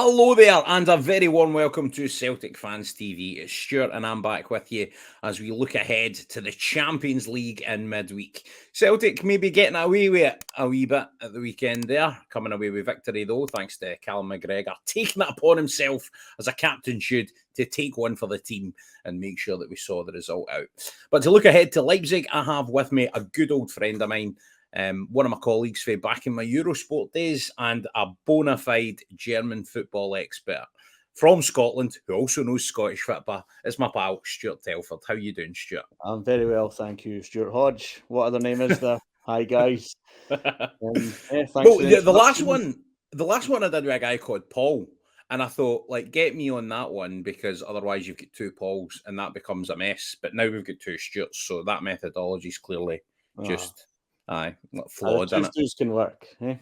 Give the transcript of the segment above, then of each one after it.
Hello there, and a very warm welcome to Celtic Fans TV. It's Stuart, and I'm back with you as we look ahead to the Champions League in midweek. Celtic maybe getting away with it a wee bit at the weekend there, coming away with victory though, thanks to Callum McGregor taking it upon himself, as a captain should, to take one for the team and make sure that we saw the result out. But to look ahead to Leipzig, I have with me a good old friend of mine, one of my colleagues from back in my Eurosport days, and a bona fide German football expert from Scotland who also knows Scottish football. It's my pal, Stuart Telford. How you doing, Stuart? I'm very well, thank you, Stuart Hodge. What other name is there? Hi, guys. Thanks Well, for the the last introduction. one I did with a guy called Paul, and I thought, like, get me on that one, because otherwise you've got two Pauls and that becomes a mess. But now we've got two Stuarts, so that methodology is clearly Ah, just the flawed, isn't it? twos can work. Well,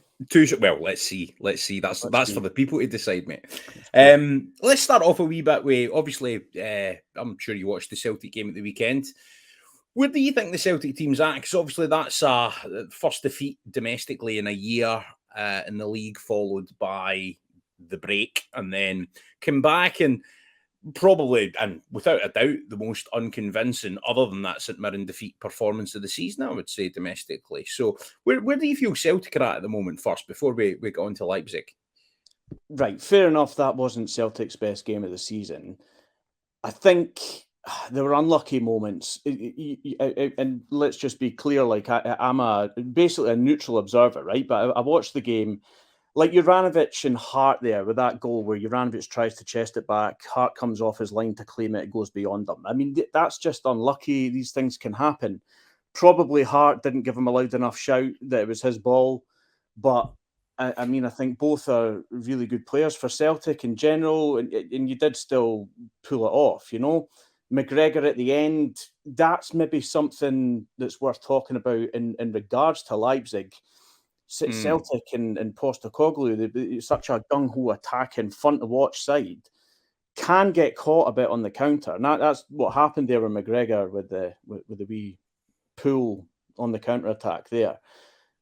let's see. Let's That's for see. the people to decide, mate. Let's see. Let's start off a wee bit with, obviously, I'm sure you watched the Celtic game at the weekend. Where do you think the Celtic team's at? Because obviously that's a first defeat domestically in a year in the league, followed by the break, and then came back and probably, and without a doubt, the most unconvincing, other than that St Mirren defeat, performance of the season, I would say, domestically. So where do you feel Celtic are at the moment first, before we get on to Leipzig? Right, fair enough. That wasn't Celtic's best game of the season. I think there were unlucky moments, and let's just be clear. Like I'm basically a neutral observer, right? But I watched the game. Like Juranovic and Hart there with that goal where Juranovic tries to chest it back, Hart comes off his line to claim it, it goes beyond him. I mean, that's just unlucky. These things can happen. Probably Hart didn't give him a loud enough shout that it was his ball, but I mean, I think both are really good players for Celtic in general, and you did still pull it off, you know. McGregor at the end, that's maybe something that's worth talking about in regards to Leipzig. Celtic and Postecoglou, such a gung-ho attack in front of watch side, can get caught a bit on the counter. And that's what happened there with McGregor with the wee pull on the counter attack there.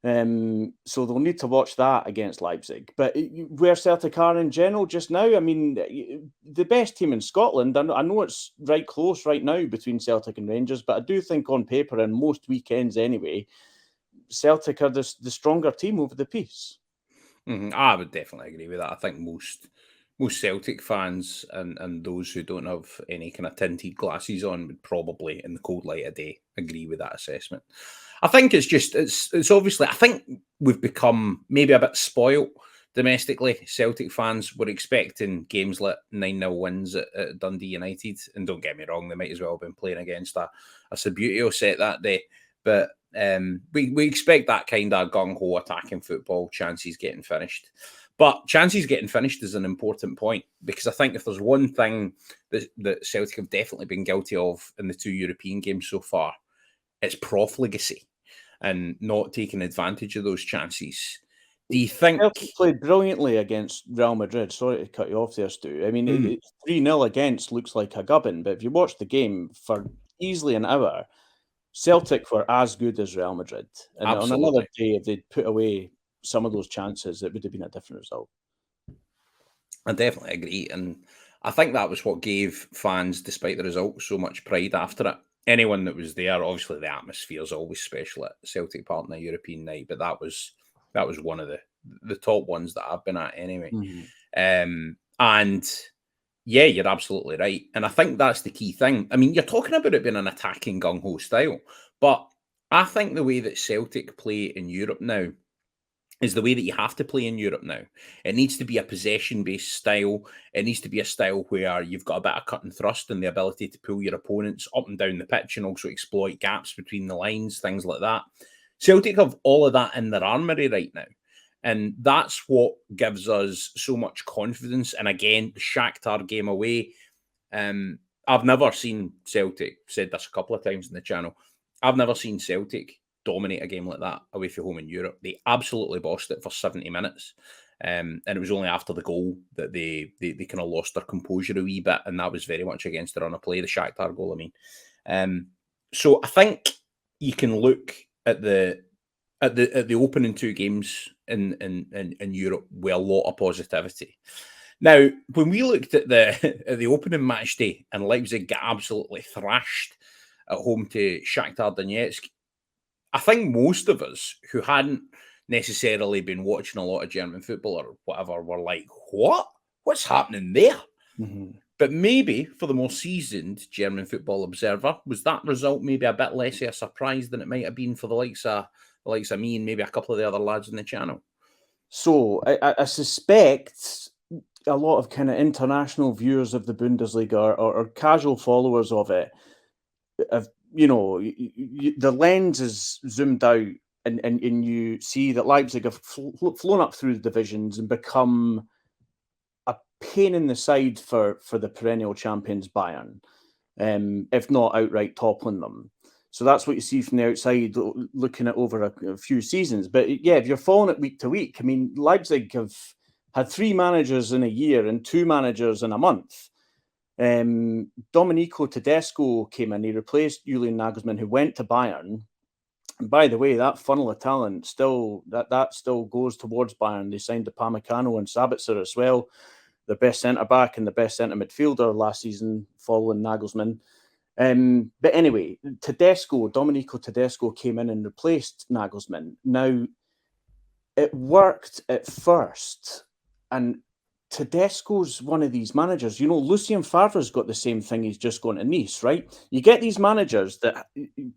So they'll need to watch that against Leipzig. But where Celtic are in general just now, I mean, the best team in Scotland, I know it's right close right now between Celtic and Rangers, but I do think on paper and most weekends anyway, Celtic are the stronger team over the piece. I would definitely agree with that. I think most Celtic fans and those who don't have any kind of tinted glasses on would probably, in the cold light of day, agree with that assessment. I think it's obviously, I think we've become maybe a bit spoilt domestically. Celtic fans were expecting games like 9-0 wins at Dundee United, and don't get me wrong, they might as well have been playing against a Subbuteo set that day. But we expect that kind of gung-ho attacking football, chances getting finished. But chances getting finished is an important point, because I think if there's one thing that Celtic have definitely been guilty of in the two European games so far, it's profligacy and not taking advantage of those chances. Do you think... Celtic played brilliantly against Real Madrid. Sorry to cut you off there, Stu. I mean, 3-0 against looks like a gubbin, but if you watch the game for easily an hour, Celtic were as good as Real Madrid. And on another Absolutely. day, if they'd put away some of those chances, it would have been a different result. I definitely agree. And I think that was what gave fans, despite the result, so much pride after it. Anyone that was there, obviously the atmosphere is always special at Celtic Park on a European night, but that was one of the top ones that I've been at anyway. And yeah, you're absolutely right. And I think that's the key thing. I mean, you're talking about it being an attacking gung-ho style, but I think the way that Celtic play in Europe now is the way that you have to play in Europe now. It needs to be a possession-based style. It needs to be a style where you've got a bit of cut and thrust and the ability to pull your opponents up and down the pitch and also exploit gaps between the lines, things like that. Celtic have all of that in their armoury right now. And that's what gives us so much confidence. And again, the Shakhtar game away, I've never seen Celtic, said this a couple of times in the channel, I've never seen Celtic dominate a game like that away from home in Europe. They absolutely bossed it for 70 minutes. And it was only after the goal that they kind of lost their composure a wee bit, and that was very much against the run of play, the Shakhtar goal, I mean. So I think you can look at the opening two games in Europe with a lot of positivity. Now, when we looked at the opening match day and Leipzig got absolutely thrashed at home to Shakhtar Donetsk, I think most of us who hadn't necessarily been watching a lot of German football or whatever were like, what? What's happening there? Mm-hmm. But maybe for the more seasoned German football observer, was that result maybe a bit less of a surprise than it might have been for the likes of me and maybe a couple of the other lads in the channel? So I suspect a lot of kind of international viewers of the Bundesliga or casual followers of it have, the lens is zoomed out and you see that Leipzig have flown up through the divisions and become a pain in the side for the perennial champions Bayern, if not outright toppling them. So that's what you see from the outside, looking at over a few seasons. But yeah, if you're following it week to week, I mean, Leipzig have had 3 managers in a year and 2 managers in a month. Domenico Tedesco came in. He replaced Julian Nagelsmann, who went to Bayern. And by the way, that funnel of talent still goes towards Bayern. They signed Upamecano and Sabitzer as well, the best centre back and the best centre midfielder last season, following Nagelsmann. But anyway, Domenico Tedesco came in and replaced Nagelsmann. Now, it worked at first, and Tedesco's one of these managers. Lucien Favre's got the same thing. He's just gone to Nice, right? You get these managers that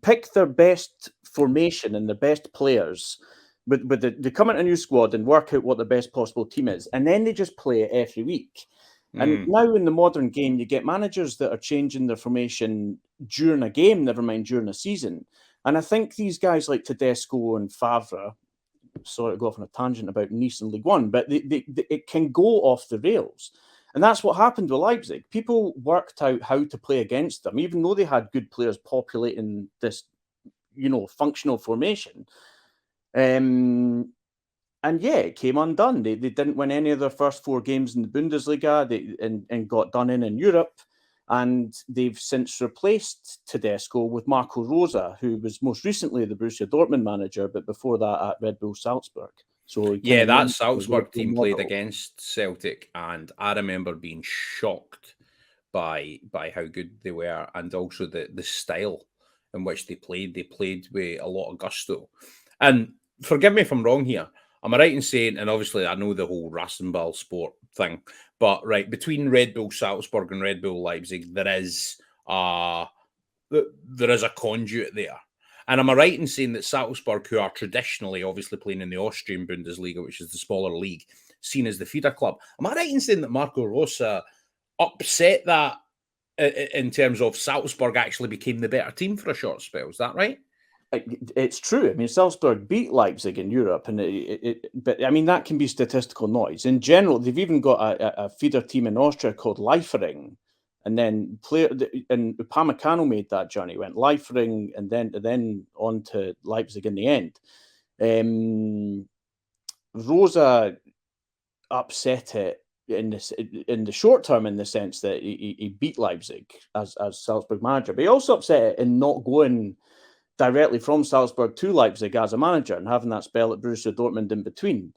pick their best formation and the best players, but they come into a new squad and work out what the best possible team is, and then they just play it every week. And now in the modern game, you get managers that are changing their formation during a game, never mind during a season. And I think these guys like Tedesco and Favre, sort of go off on a tangent about Nice and League One, but it can go off the rails. And that's what happened with Leipzig. People worked out how to play against them, even though they had good players populating this, functional formation. And yeah, it came undone. They didn't win any of their first 4 games in the Bundesliga and got done in Europe. And they've since replaced Tedesco with Marco Rose, who was most recently the Borussia Dortmund manager, but before that at Red Bull Salzburg. So yeah, that Salzburg team played against Celtic, and I remember being shocked by how good they were, and also the style in which they played. They played with a lot of gusto. And forgive me if I'm wrong here. Am I right in saying, and obviously I know the whole Rasenball sport thing, but right, between Red Bull Salzburg and Red Bull Leipzig, there is a conduit there. And am I right in saying that Salzburg, who are traditionally obviously playing in the Austrian Bundesliga, which is the smaller league, seen as the feeder club, am I right in saying that Marco Rose upset that in terms of Salzburg actually became the better team for a short spell? Is that right? It's true. I mean, Salzburg beat Leipzig in Europe, and but I mean that can be statistical noise. In general, they've even got a feeder team in Austria called Liefering, and then Upamecano made that journey, went Liefering, and then on to Leipzig in the end. Rosa upset it in the short term, in the sense that he beat Leipzig as Salzburg manager, but he also upset it in not going directly from Salzburg to Leipzig as a manager and having that spell at Borussia Dortmund in between.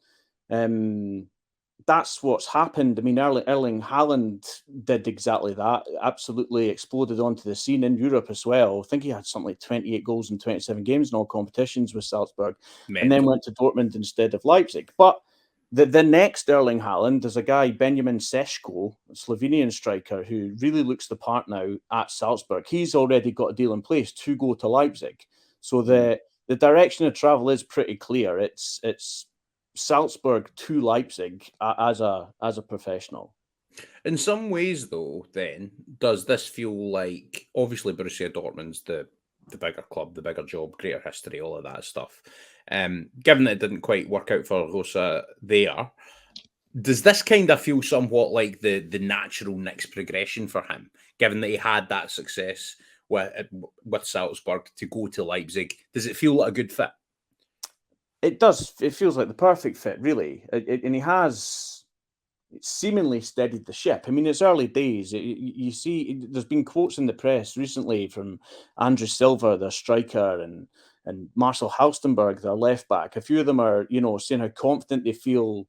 That's what's happened. I mean, Erling Haaland did exactly that, absolutely exploded onto the scene in Europe as well. I think he had something like 28 goals in 27 games in all competitions with Salzburg, and then went to Dortmund instead of Leipzig. But the next Erling Haaland is a guy, Benjamin Sesko, a Slovenian striker, who really looks the part now at Salzburg. He's already got a deal in place to go to Leipzig. So the direction of travel is pretty clear. It's Salzburg to Leipzig as a professional. In some ways, though, then, does this feel like, obviously Borussia Dortmund's the bigger club, the bigger job, greater history, all of that stuff. Given that it didn't quite work out for Rosa there, does this kind of feel somewhat like the natural next progression for him, given that he had that success with Salzburg to go to Leipzig? Does it feel like a good fit? It does. It feels like the perfect fit, really. And he has seemingly steadied the ship. I mean, it's early days. You see, there's been quotes in the press recently from Andrew Silva, their striker, and Marcel Halstenberg, their left back. A few of them are, saying how confident they feel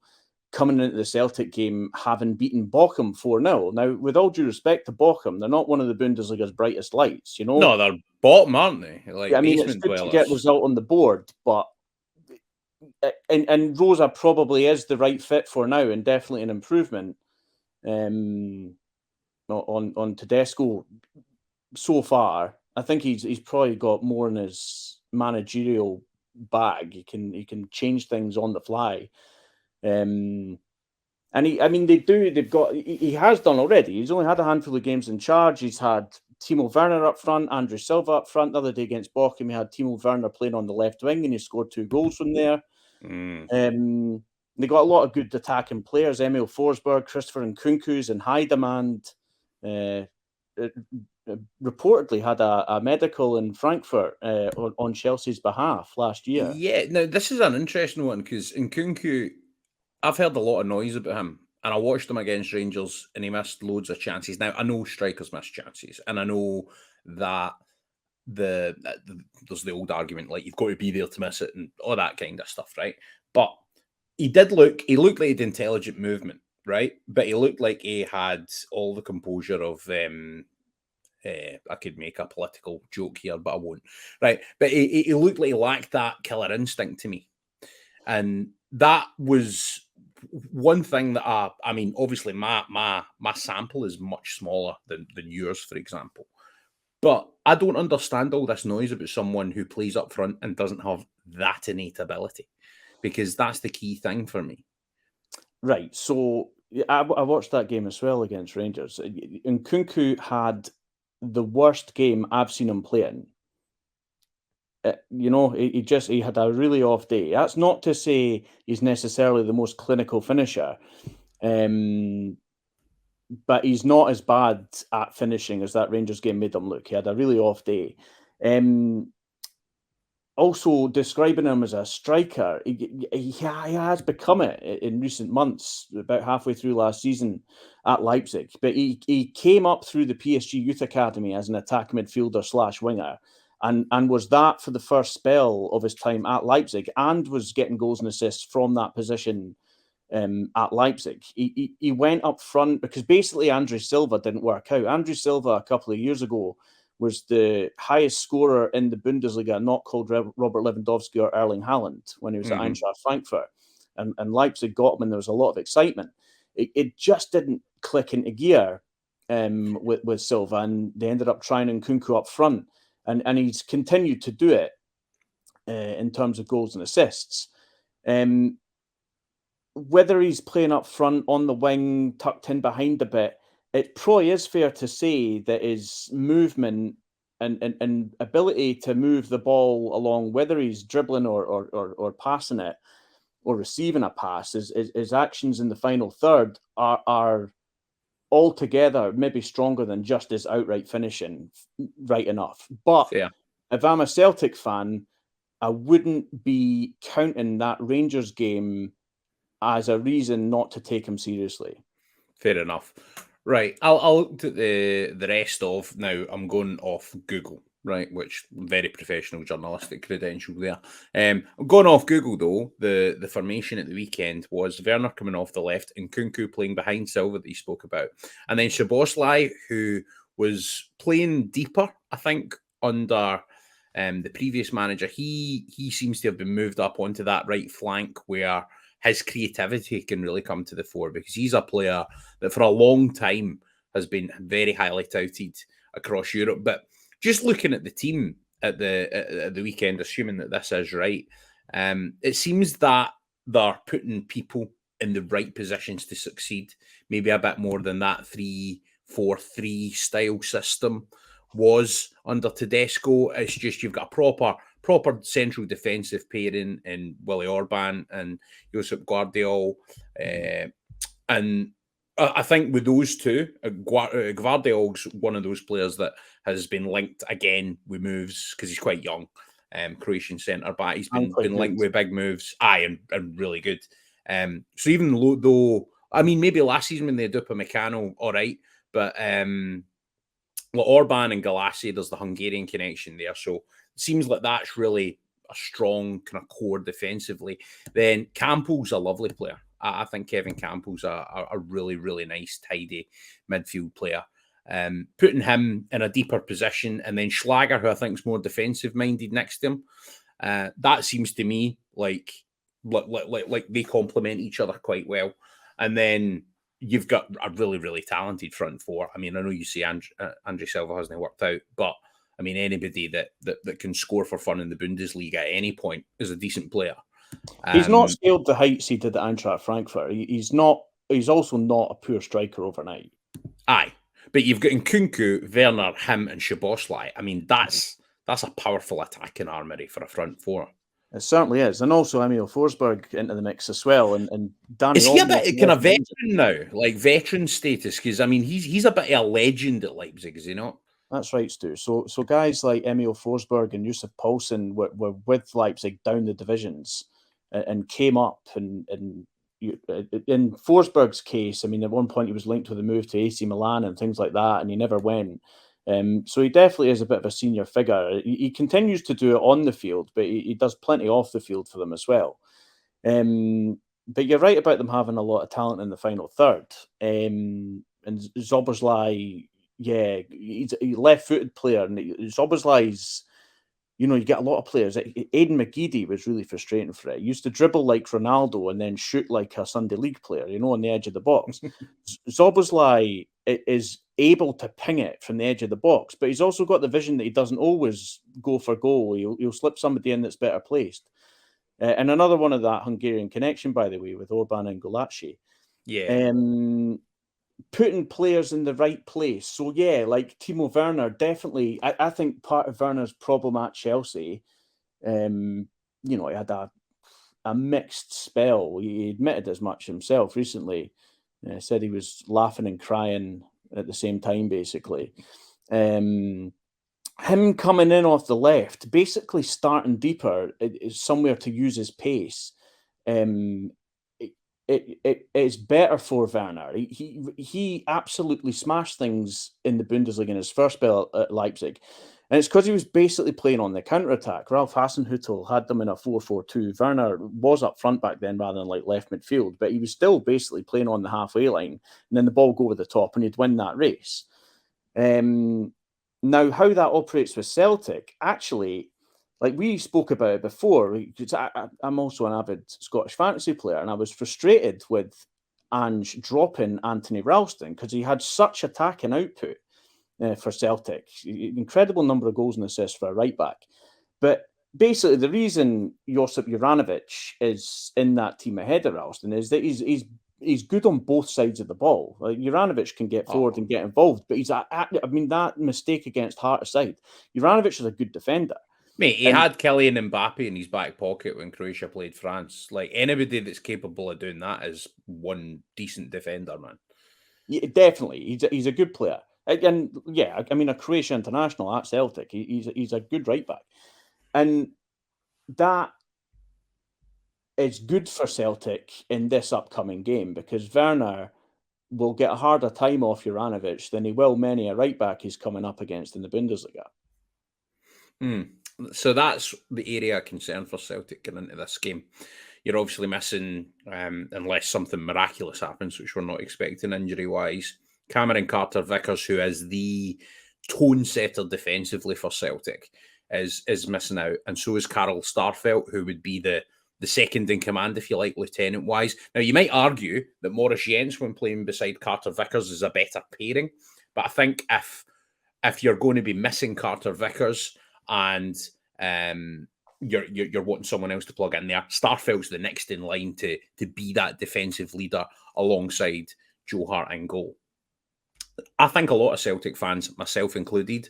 coming into the Celtic game having beaten Bochum 4-0. Now, with all due respect to Bochum, they're not one of the Bundesliga's brightest lights, you know? No, they're bottom, aren't they? Like, I mean, it's basement good to dwellers. get result on the board, but and Rosa probably is the right fit for now, and definitely an improvement on Tedesco so far. I think he's probably got more in his managerial bag. He can change things on the fly. And he has done already. He's only had a handful of games in charge. He's had Timo Werner up front, Andrew Silva up front. The other day against Bochum, he had Timo Werner playing on the left wing, and he scored 2 goals from there. They got a lot of good attacking players. Emil Forsberg, Christopher Nkunku's in high demand. Reportedly had a medical in Frankfurt on Chelsea's behalf last year. Yeah, now this is an interesting one because Nkunku, I've heard a lot of noise about him, and I watched him against Rangers, and he missed loads of chances. Now I know strikers miss chances, and I know that there's the old argument like you've got to be there to miss it and all that kind of stuff, right? But he looked like he had intelligent movement, right? But he looked like he had all the composure of I could make a political joke here, but I won't. Right. But he looked like he lacked that killer instinct to me. And that was one thing that I mean, obviously my sample is much smaller than yours, for example. But I don't understand all this noise about someone who plays up front and doesn't have that innate ability, because that's the key thing for me. Right. So I watched that game as well against Rangers. Nkunku had the worst game I've seen him playing. He had a really off day. That's not to say he's necessarily the most clinical finisher, but he's not as bad at finishing as that Rangers game made him look. He had a really off day. Also, describing him as a striker, he has become it in recent months, about halfway through last season at Leipzig. But he came up through the PSG Youth Academy as an attack midfielder / winger, and was that for the first spell of his time at Leipzig, and was getting goals and assists from that position at Leipzig. He went up front because basically Andrew Silva didn't work out. Andrew Silva a couple of years ago was the highest scorer in the Bundesliga, not called Robert Lewandowski or Erling Haaland, when he was at Eintracht Frankfurt. And Leipzig got him, and there was a lot of excitement. It just didn't click into gear with Silva, and they ended up trying Nkunku up front. And he's continued to do it in terms of goals and assists. Whether he's playing up front, on the wing, tucked in behind a bit, it probably is fair to say that his movement and ability to move the ball along, whether he's dribbling or passing it or receiving a pass, his actions in the final third are altogether maybe stronger than just his outright finishing, right enough. But if I'm a Celtic fan, I wouldn't be counting that Rangers game as a reason not to take him seriously. Fair enough. Right, I'll look at the rest of now. I'm going off Google, right, which very professional journalistic credential there. I'm going off Google though. The formation at the weekend was Werner coming off the left and Nkunku playing behind Silva that he spoke about, and then Szoboszlai, who was playing deeper, I think, under the previous manager. He seems to have been moved up onto that right flank where his creativity can really come to the fore, because he's a player that for a long time has been very highly touted across Europe. But just looking at the team at the weekend, assuming that this is right, it seems that they're putting people in the right positions to succeed, maybe a bit more than that 3-4-3 style system was under Tedesco. It's just you've got a proper central defensive pairing in Willy Orban and Josep Guardiola. And I think with those two, Guardiola's one of those players that has been linked again with moves because he's quite young. Croatian centre back. He's been linked with big moves. And really good. So even though, I mean, maybe last season when they had Upamecano, all right, but Orban and Galassi, there's the Hungarian connection there. So it seems like that's really a strong kind of core defensively. Then Campbell's a lovely player. I think Kevin Campbell's a really, really nice, tidy midfield player. Putting him in a deeper position, and then Schlager, who I think is more defensive-minded, next to him, that seems to me like they complement each other quite well. And then you've got a really, really talented front four. I mean, I know you see Andre Silva hasn't worked out, but I mean, anybody that can score for fun in the Bundesliga at any point is a decent player. He's not scaled the heights he did at Eintracht Frankfurt. He's not. He's also not a poor striker overnight. Aye, but you've got Nkunku, Werner, him, and Szoboszlai. I mean, that's a powerful attacking armoury for a front four. It certainly is, and also Emil Forsberg into the mix as well. And Danny, is he a bit kind of veteran now, like veteran status? Because I mean, he's a bit of a legend at Leipzig, is he not? That's right, Stu. So guys like Emil Forsberg and Josef Poulsen were with Leipzig down the divisions and came up. And in Forsberg's case, I mean, at one point he was linked with a move to AC Milan and things like that, and he never went. So he definitely is a bit of a senior figure. He continues to do it on the field, but he does plenty off the field for them as well. But you're right about them having a lot of talent in the final third. And Szoboszlai, yeah, he's a left-footed player, and Szoboszlai's, you know, you get a lot of players. Aidan McGeady was really frustrating for it. He used to dribble like Ronaldo and then shoot like a Sunday League player, you know, on the edge of the box. Szoboszlai is able to ping it from the edge of the box, but he's also got the vision that he doesn't always go for goal. He'll slip somebody in that's better placed. And another one of that Hungarian connection, by the way, with Orban and Gulaci. Yeah. Putting players in the right place. So, yeah, like Timo Werner, definitely. I think part of Werner's problem at Chelsea, you know, he had a mixed spell. He admitted as much himself recently. Said he was laughing and crying at the same time, basically. Him coming in off the left, basically starting deeper, is somewhere to use his pace. It's better for Werner. He absolutely smashed things in the Bundesliga in his first spell at Leipzig. And it's because he was basically playing on the counter-attack. Ralph Hasenhüttl had them in a 4-4-2. Werner was up front back then rather than like left midfield, but he was still basically playing on the halfway line, and then the ball go over the top and he'd win that race. Now, how that operates with Celtic, actually, like we spoke about it before, I'm also an avid Scottish fantasy player, and I was frustrated with Ange dropping Anthony Ralston because he had such attacking output for Celtic. Incredible number of goals and assists for a right back. But basically, the reason Josip Juranovic is in that team ahead of Ralston is that he's good on both sides of the ball. Like, Juranovic can get forward and get involved, but that mistake against Heart aside, Juranovic is a good defender. Mate, he had Kylian Mbappe in his back pocket when Croatia played France. Like, anybody that's capable of doing that is one decent defender, man. Yeah, definitely. He's a good player. And yeah, I mean, a Croatia international at Celtic. He's a good right back. And that is good for Celtic in this upcoming game because Werner will get a harder time off Juranovic than he will many a right back he's coming up against in the Bundesliga. So that's the area of concern for Celtic going into this game. You're obviously missing, unless something miraculous happens, which we're not expecting injury-wise, Cameron Carter-Vickers, who is the tone setter defensively for Celtic, is missing out. And so is Karel Starfelt, who would be the second in command, if you like, lieutenant-wise. Now, you might argue that Maurice Jens, when playing beside Carter-Vickers, is a better pairing. But I think if you're going to be missing Carter-Vickers and you're wanting someone else to plug in there, Starfelt's the next in line to be that defensive leader alongside Joe Hart in goal. I think a lot of Celtic fans, myself included,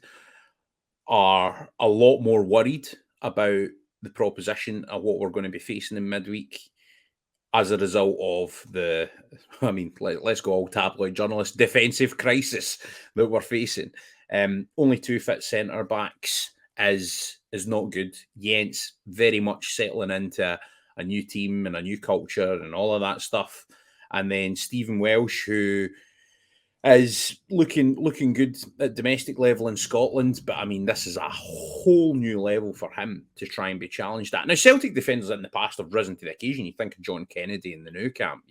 are a lot more worried about the proposition of what we're going to be facing in midweek as a result of let's go all tabloid journalists, defensive crisis that we're facing. Only 2 fit centre backs is not good. Jens very much settling into a new team and a new culture and all of that stuff. And then Stephen Welsh, who is looking good at domestic level in Scotland, but I mean, this is a whole new level for him to try and be challenged at. Now, Celtic defenders in the past have risen to the occasion. You think of John Kennedy in the new camp,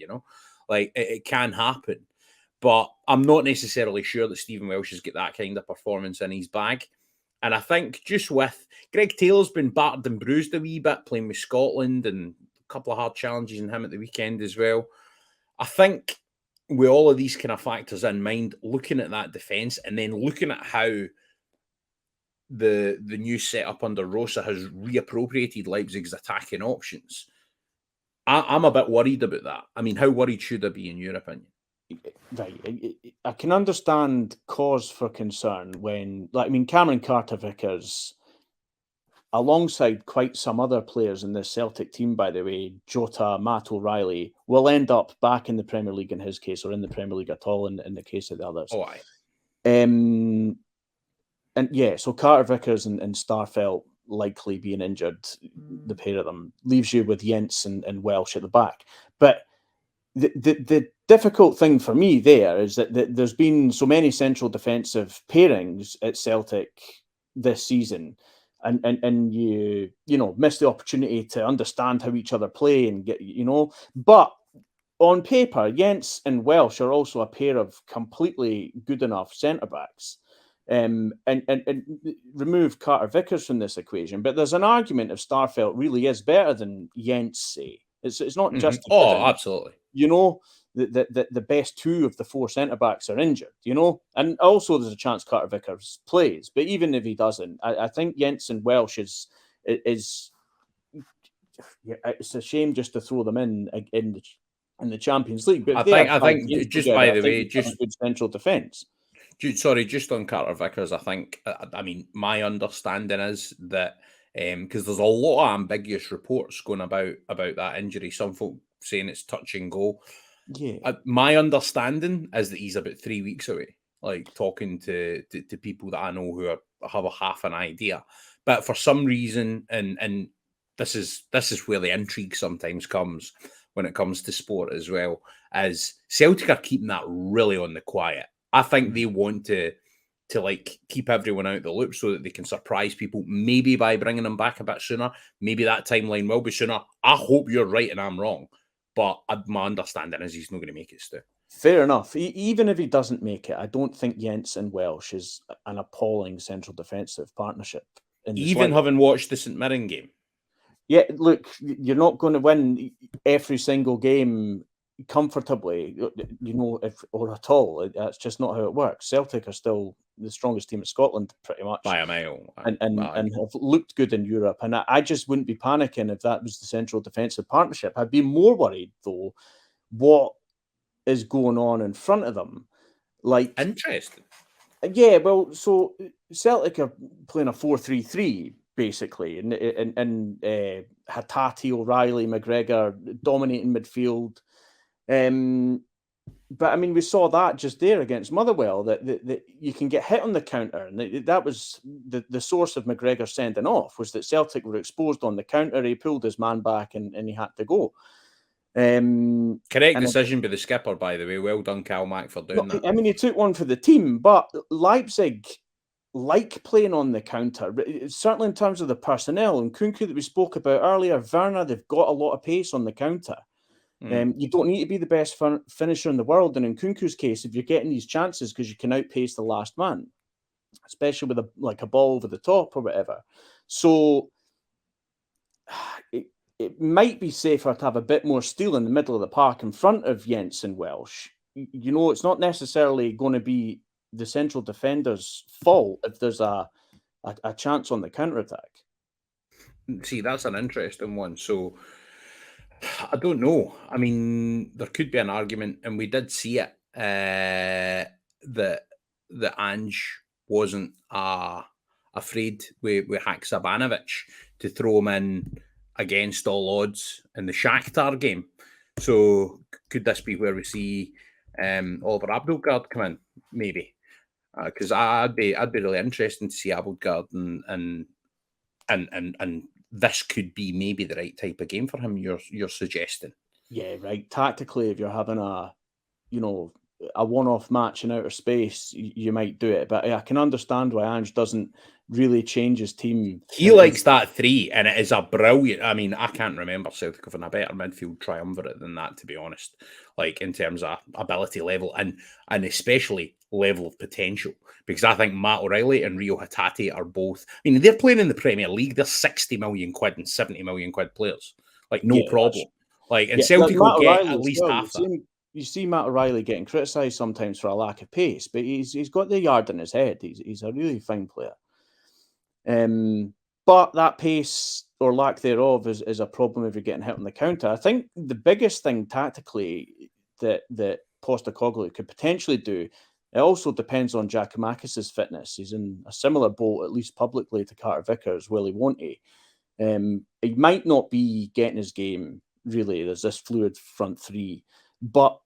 like it can happen, but I'm not necessarily sure that Stephen Welsh has got that kind of performance in his bag. And I think just with Greg Taylor's been battered and bruised a wee bit playing with Scotland and a couple of hard challenges in him at the weekend as well. I think with all of these kind of factors in mind, looking at that defence and then looking at how the new setup under Rosa has reappropriated Leipzig's attacking options, I'm a bit worried about that. I mean, how worried should I be in your opinion? Right. I can understand cause for concern when, Cameron Carter-Vickers, alongside quite some other players in this Celtic team, by the way, Jota, Matt O'Reilly, will end up back in the Premier League in his case, or in the Premier League at all in the case of the others. Oh, aye. And yeah, so Carter-Vickers and Starfelt likely being injured, the pair of them, leaves you with Jens and Welsh at the back. But the difficult thing for me there is that there's been so many central defensive pairings at Celtic this season, and you miss the opportunity to understand how each other play and get But on paper, Jens and Welsh are also a pair of completely good enough centre backs. And remove Carter-Vickers from this equation, but there's an argument if Starfelt really is better than Jens, say. It's not just absolutely. The best two of the four centre backs are injured, and also there's a chance Carter-Vickers plays, but even if he doesn't, I think Jens and Welsh is it's a shame just to throw them in the Champions League. But I think just together, by the way, just good central defence. Sorry, just on Carter-Vickers, I think, I mean, my understanding is that because there's a lot of ambiguous reports going about that injury. Some folk saying it's touch and go. Yeah. My understanding is that he's about 3 weeks away, like talking to people that I know who have a half an idea. But for some reason, and this is where the intrigue sometimes comes when it comes to sport as well, as Celtic are keeping that really on the quiet. I think they want to like keep everyone out the loop so that they can surprise people, maybe by bringing them back a bit sooner. Maybe that timeline will be sooner. I hope you're right and I'm wrong, but my understanding is he's not going to make it, Stu. Fair enough. Even if he doesn't make it, I don't think Jens and Welsh is an appalling central defensive partnership. Even having watched the St Mirren game. Yeah, look, you're not going to win every single game comfortably, or at all. That's just not how it works. Celtic are still the strongest team in Scotland, pretty much, by a mile, and have looked good in Europe. And I just wouldn't be panicking if that was the central defensive partnership. I'd be more worried though what is going on in front of them. Like, interesting. Yeah, well, so Celtic are playing a 4-3-3. Basically, and Hatate, O'Reilly, McGregor dominating midfield. But I mean, we saw that just there against Motherwell, that you can get hit on the counter, and that was the source of McGregor sending off, was that Celtic were exposed on the counter. He pulled his man back, and he had to go. Correct decision by the skipper, by the way. Well done, Cal Mack, for doing that. I mean, he took one for the team, but Leipzig like playing on the counter, certainly in terms of the personnel. And Nkunku that we spoke about earlier, Werner, they've got a lot of pace on the counter. You don't need to be the best finisher in the world. And in Nkunku's case, if you're getting these chances because you can outpace the last man, especially with a ball over the top or whatever. So it might be safer to have a bit more steel in the middle of the park in front of Jens and Welsh. It's not necessarily going to be the central defender's fault if there's a chance on the counter-attack. See, that's an interesting one. So, I don't know. I mean, there could be an argument, and we did see it, that Ange wasn't afraid with Haksabanovic to throw him in against all odds in the Shakhtar game. So, could this be where we see Oliver Abdelgard come in? Maybe. Because I'd be really interested to see Abdelgard, and this could be maybe the right type of game for him. You're suggesting, yeah, right. Tactically, if you're having a a one-off match in outer space, you might do it. But I can understand why Ange doesn't really change his team. He likes that 3, and it is a brilliant. I mean, I can't remember Celtic having a better midfield triumvirate than that, to be honest. Like in terms of ability level and especially level of potential, because I think Matt O'Reilly and Rio Hatate are both. I mean, they're playing in the Premier League. They're 60 million quid and 70 million quid players. Like no problem. Like and Celtic will get at least half that. You see Matt O'Reilly getting criticised sometimes for a lack of pace, but he's got the yard in his head. He's a really fine player. But that pace or lack thereof is a problem if you're getting hit on the counter. I think the biggest thing tactically that Postecoglou could potentially do, it also depends on Giakoumakis' fitness. He's in a similar boat, at least publicly, to Carter Vickers, Willie Won't. He might not be getting his game, really. There's this fluid front 3. But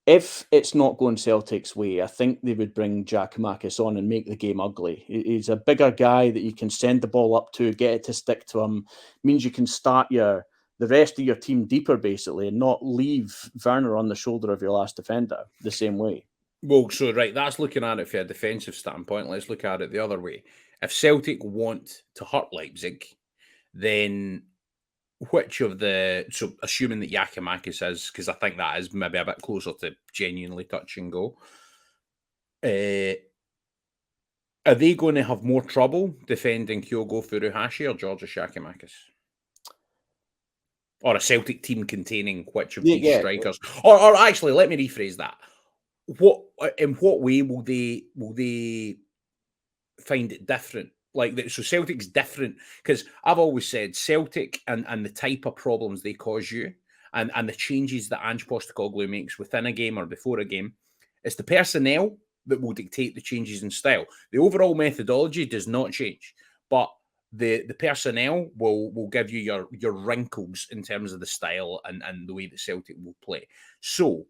if it's not going Celtic's way, I think they would bring Giakoumakis on and make the game ugly. He's a bigger guy that you can send the ball up to, get it to stick to him. Means you can start the rest of your team deeper, basically, and not leave Werner on the shoulder of your last defender the same way. Well, so right, that's looking at it from a defensive standpoint. Let's look at it the other way. If Celtic want to hurt Leipzig, then which of the, so assuming that Giakoumakis is, because I think that is maybe a bit closer to genuinely touch and go, are they going to have more trouble defending Kyogo Furuhashi or Georgios Giakoumakis? Or a Celtic team containing which of these strikers? Or actually, let me rephrase that. In what way will they find it different? Like, so Celtic's different, because I've always said Celtic and the type of problems they cause you and the changes that Ange Postecoglou makes within a game or before a game, it's the personnel that will dictate the changes in style. The overall methodology does not change, but the personnel will give you your wrinkles in terms of the style and the way that Celtic will play. So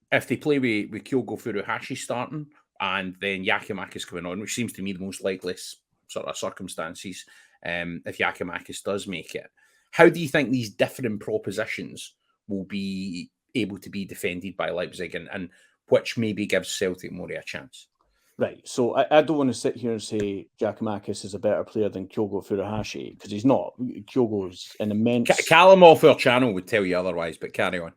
if they play with Kyogo Furuhashi starting and then Giakoumakis coming on, which seems to me the most likely sort of circumstances, if Giakoumakis does make it, how do you think these different propositions will be able to be defended by Leipzig, and which maybe gives Celtic more of a chance? Right, so I don't want to sit here and say Giakoumakis is a better player than Kyogo Furuhashi, because he's not. Kyogo's an immense... Callum off our channel would tell you otherwise, but carry on.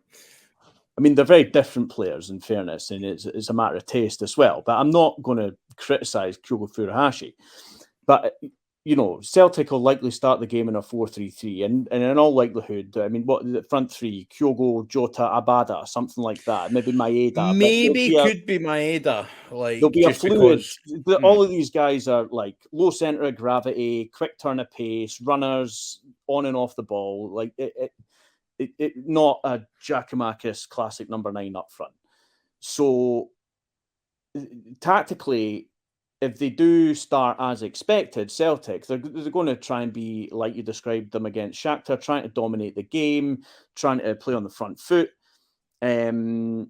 I mean, they're very different players, in fairness, and it's a matter of taste as well. But I'm not going to criticise Kyogo Furuhashi. But, you know, Celtic will likely start the game in a 4-3-3. And in all likelihood, I mean, what the front 3, Kyogo, Jota, Abada, something like that. Maybe Maeda. Maybe could be Maeda. Like, there'll be a fluid. All of these guys are like low centre of gravity, quick turn of pace, runners on and off the ball. Like, not a Giakoumakis classic number 9 up front. So, tactically, if they do start as expected, Celtic, they're going to try and be, like you described them against Shakhtar, trying to dominate the game, trying to play on the front foot. The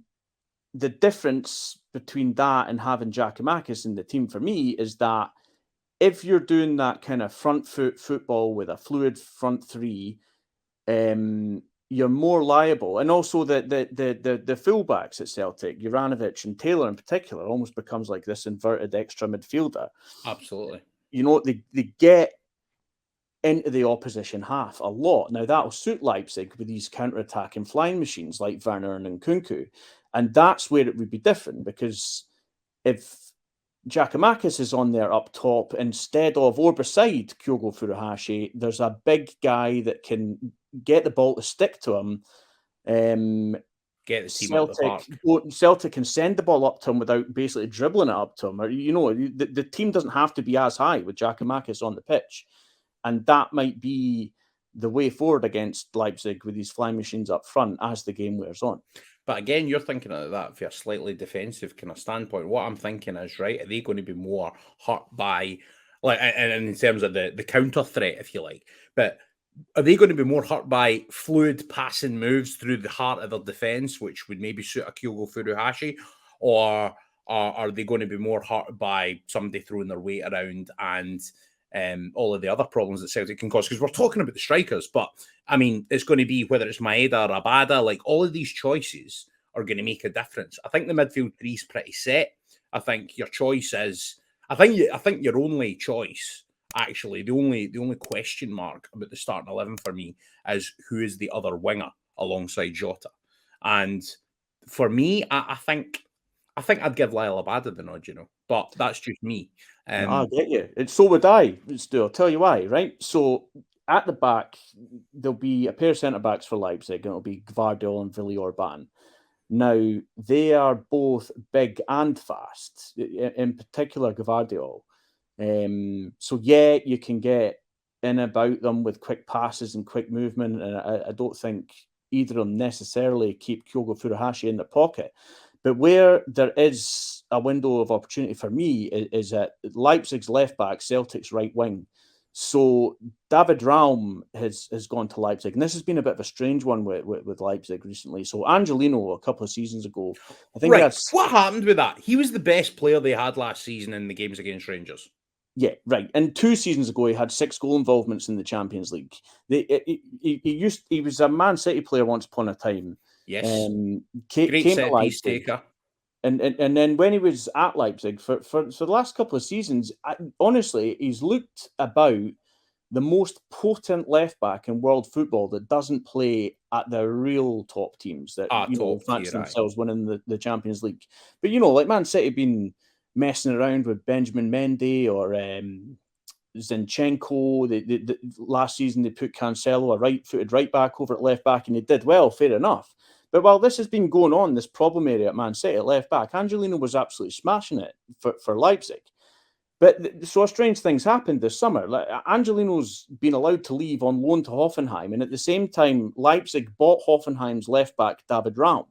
difference between that and having Giakoumakis in the team for me is that if you're doing that kind of front foot football with a fluid front 3, you're more liable. And also the fullbacks at Celtic, Juranovic and Taylor in particular, almost becomes like this inverted extra midfielder. Absolutely. You know, they get into the opposition half a lot. Now, that'll suit Leipzig with these counter-attacking flying machines like Werner and Nkunku. And that's where it would be different, because if Giakoumakis is on there up top instead of or beside Kyogo Furuhashi, there's a big guy that can get the ball to stick to him. Get the team up the park. Celtic can send the ball up to him without basically dribbling it up to him. Or, you know, the team doesn't have to be as high with Giakoumakis on the pitch. And that might be the way forward against Leipzig with these flying machines up front as the game wears on. But again, you're thinking of that from a slightly defensive kind of standpoint. What I'm thinking is, right, are they going to be more hurt by, like, and in terms of the counter threat, if you like, but are they going to be more hurt by fluid passing moves through the heart of their defence, which would maybe suit a Kyogo Furuhashi, or are they going to be more hurt by somebody throwing their weight around and all of the other problems that Celtic can cause? Because we're talking about the strikers, but I mean, it's going to be whether it's Maeda or Abada, like all of these choices are going to make a difference. I think the midfield three is pretty set. I think your choice is. I think your only choice, actually, the only question mark about the starting 11 for me is who is the other winger alongside Jota. And for me, I think I'd give Lyle Abada the nod, but that's just me. I get you. And so would I, Stu. I'll tell you why, right? So at the back, there'll be a pair of centre-backs for Leipzig, and it'll be Gvardiol and Villiers-Orban. Now, they are both big and fast, in particular Gvardiol. So, yeah, you can get in about them with quick passes and quick movement, and I don't think either of them necessarily keep Kyogo Furuhashi in the pocket. But where there is a window of opportunity for me is at Leipzig's left back, Celtic's right wing. So David Raum has gone to Leipzig, and this has been a bit of a strange one with Leipzig recently. So Angelino, a couple of seasons ago, I think what happened with that? He was the best player they had last season in the games against Rangers. Yeah, right. And 2 seasons ago, he had 6 goal involvements in the Champions League. He was a Man City player once upon a time. Yes, great set piece taker. And then when he was at Leipzig for the last couple of seasons, honestly, he's looked about the most potent left back in world football that doesn't play at the real top teams that fancy themselves winning the Champions League. But like Man City been messing around with Benjamin Mendy or Zinchenko. The last season they put Cancelo, a right-footed right back, over at left back, and he did well, fair enough. But while this has been going on, this problem area at Man City at left back, Angelino was absolutely smashing it for Leipzig. But so strange things happened this summer. Like, Angelino's been allowed to leave on loan to Hoffenheim, and at the same time, Leipzig bought Hoffenheim's left back David Raum.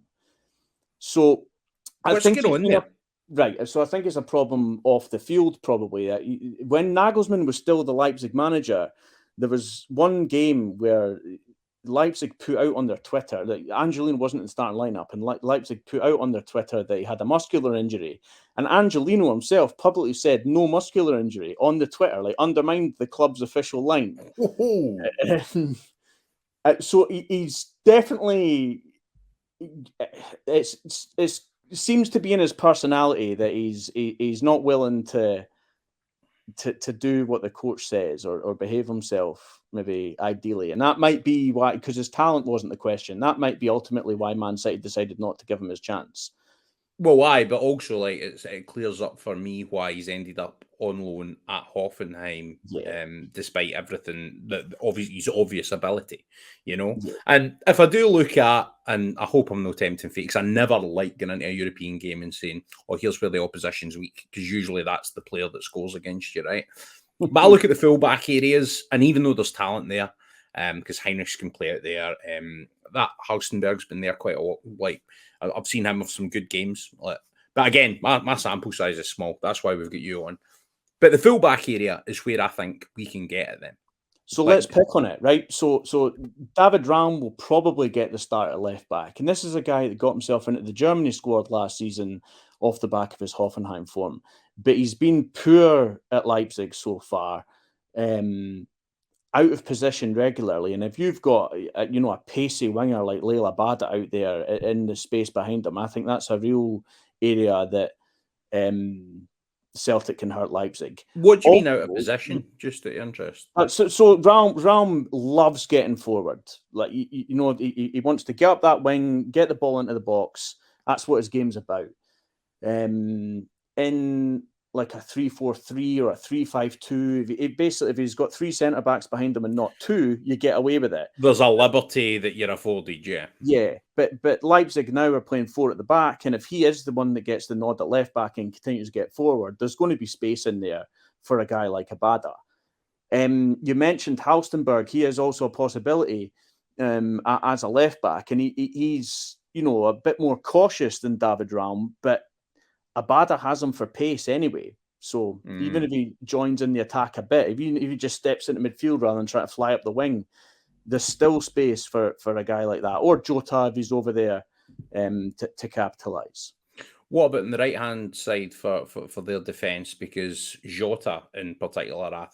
So I think right. So I think it's a problem off the field, probably. When Nagelsmann was still the Leipzig manager, there was one game where Leipzig put out on their Twitter that Angelino wasn't in the starting lineup, and Leipzig put out on their Twitter that he had a muscular injury. And Angelino himself publicly said no muscular injury on the Twitter, undermined the club's official line. So he's definitely it seems to be in his personality that he's not willing to do what the coach says or behave himself, maybe ideally. And that might be why, because his talent wasn't the question. That might be ultimately why Man City decided not to give him his chance. Well, why? But also, it clears up for me why he's ended up on loan at Hoffenheim, despite everything, his obvious ability, Yeah. And if I do look at, and I hope I'm not tempting fate, because I never like getting into a European game and saying, "Oh, here's where the opposition's weak," because usually that's the player that scores against you, right? But I look at the full-back areas, and even though there's talent there, because Heinrich can play out there, that Haustenberg's been there quite a lot. I've seen him with some good games. But again, my sample size is small. That's why we've got you on. But the full-back area is where I think we can get at them. So let's pick on it, right? So David Raum will probably get the start at left back. And this is a guy that got himself into the Germany squad last season off the back of his Hoffenheim form. But he's been poor at Leipzig so far. Out of position regularly, and if you've got a pacey winger like Lyle Abada out there in the space behind him, I think that's a real area that Celtic can hurt Leipzig. What do you mean out of position? Just out of interest. So Raum loves getting forward. He wants to get up that wing, get the ball into the box. That's what his game's about. In like a 3-4-3 or a 3-5-2. If he's got 3 centre backs behind him and not 2, you get away with it. There's a liberty that you're afforded, yeah. Yeah, but Leipzig now are playing 4 at the back, and if he is the one that gets the nod at left back and continues to get forward, there's going to be space in there for a guy like Abada. You mentioned Haustenberg. He is also a possibility as a left back, and he's a bit more cautious than David Raum, but Abada has him for pace anyway. So even if he joins in the attack a bit, if he just steps into midfield rather than trying to fly up the wing, there's still space for a guy like that. Or Jota if he's over there to capitalise. What about on the right-hand side for their defence? Because Jota in particular, I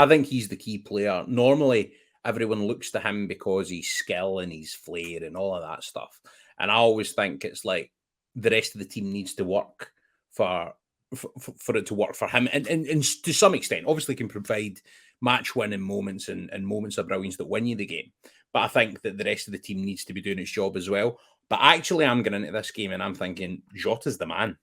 think he's the key player. Normally, everyone looks to him because he's skill and he's flair and all of that stuff. And I always think it's like the rest of the team needs to work for it to work for him, and to some extent, obviously, can provide match-winning moments and moments of brilliance that win you the game. But I think that the rest of the team needs to be doing its job as well. But actually, I'm going into this game and I'm thinking Jota's the man.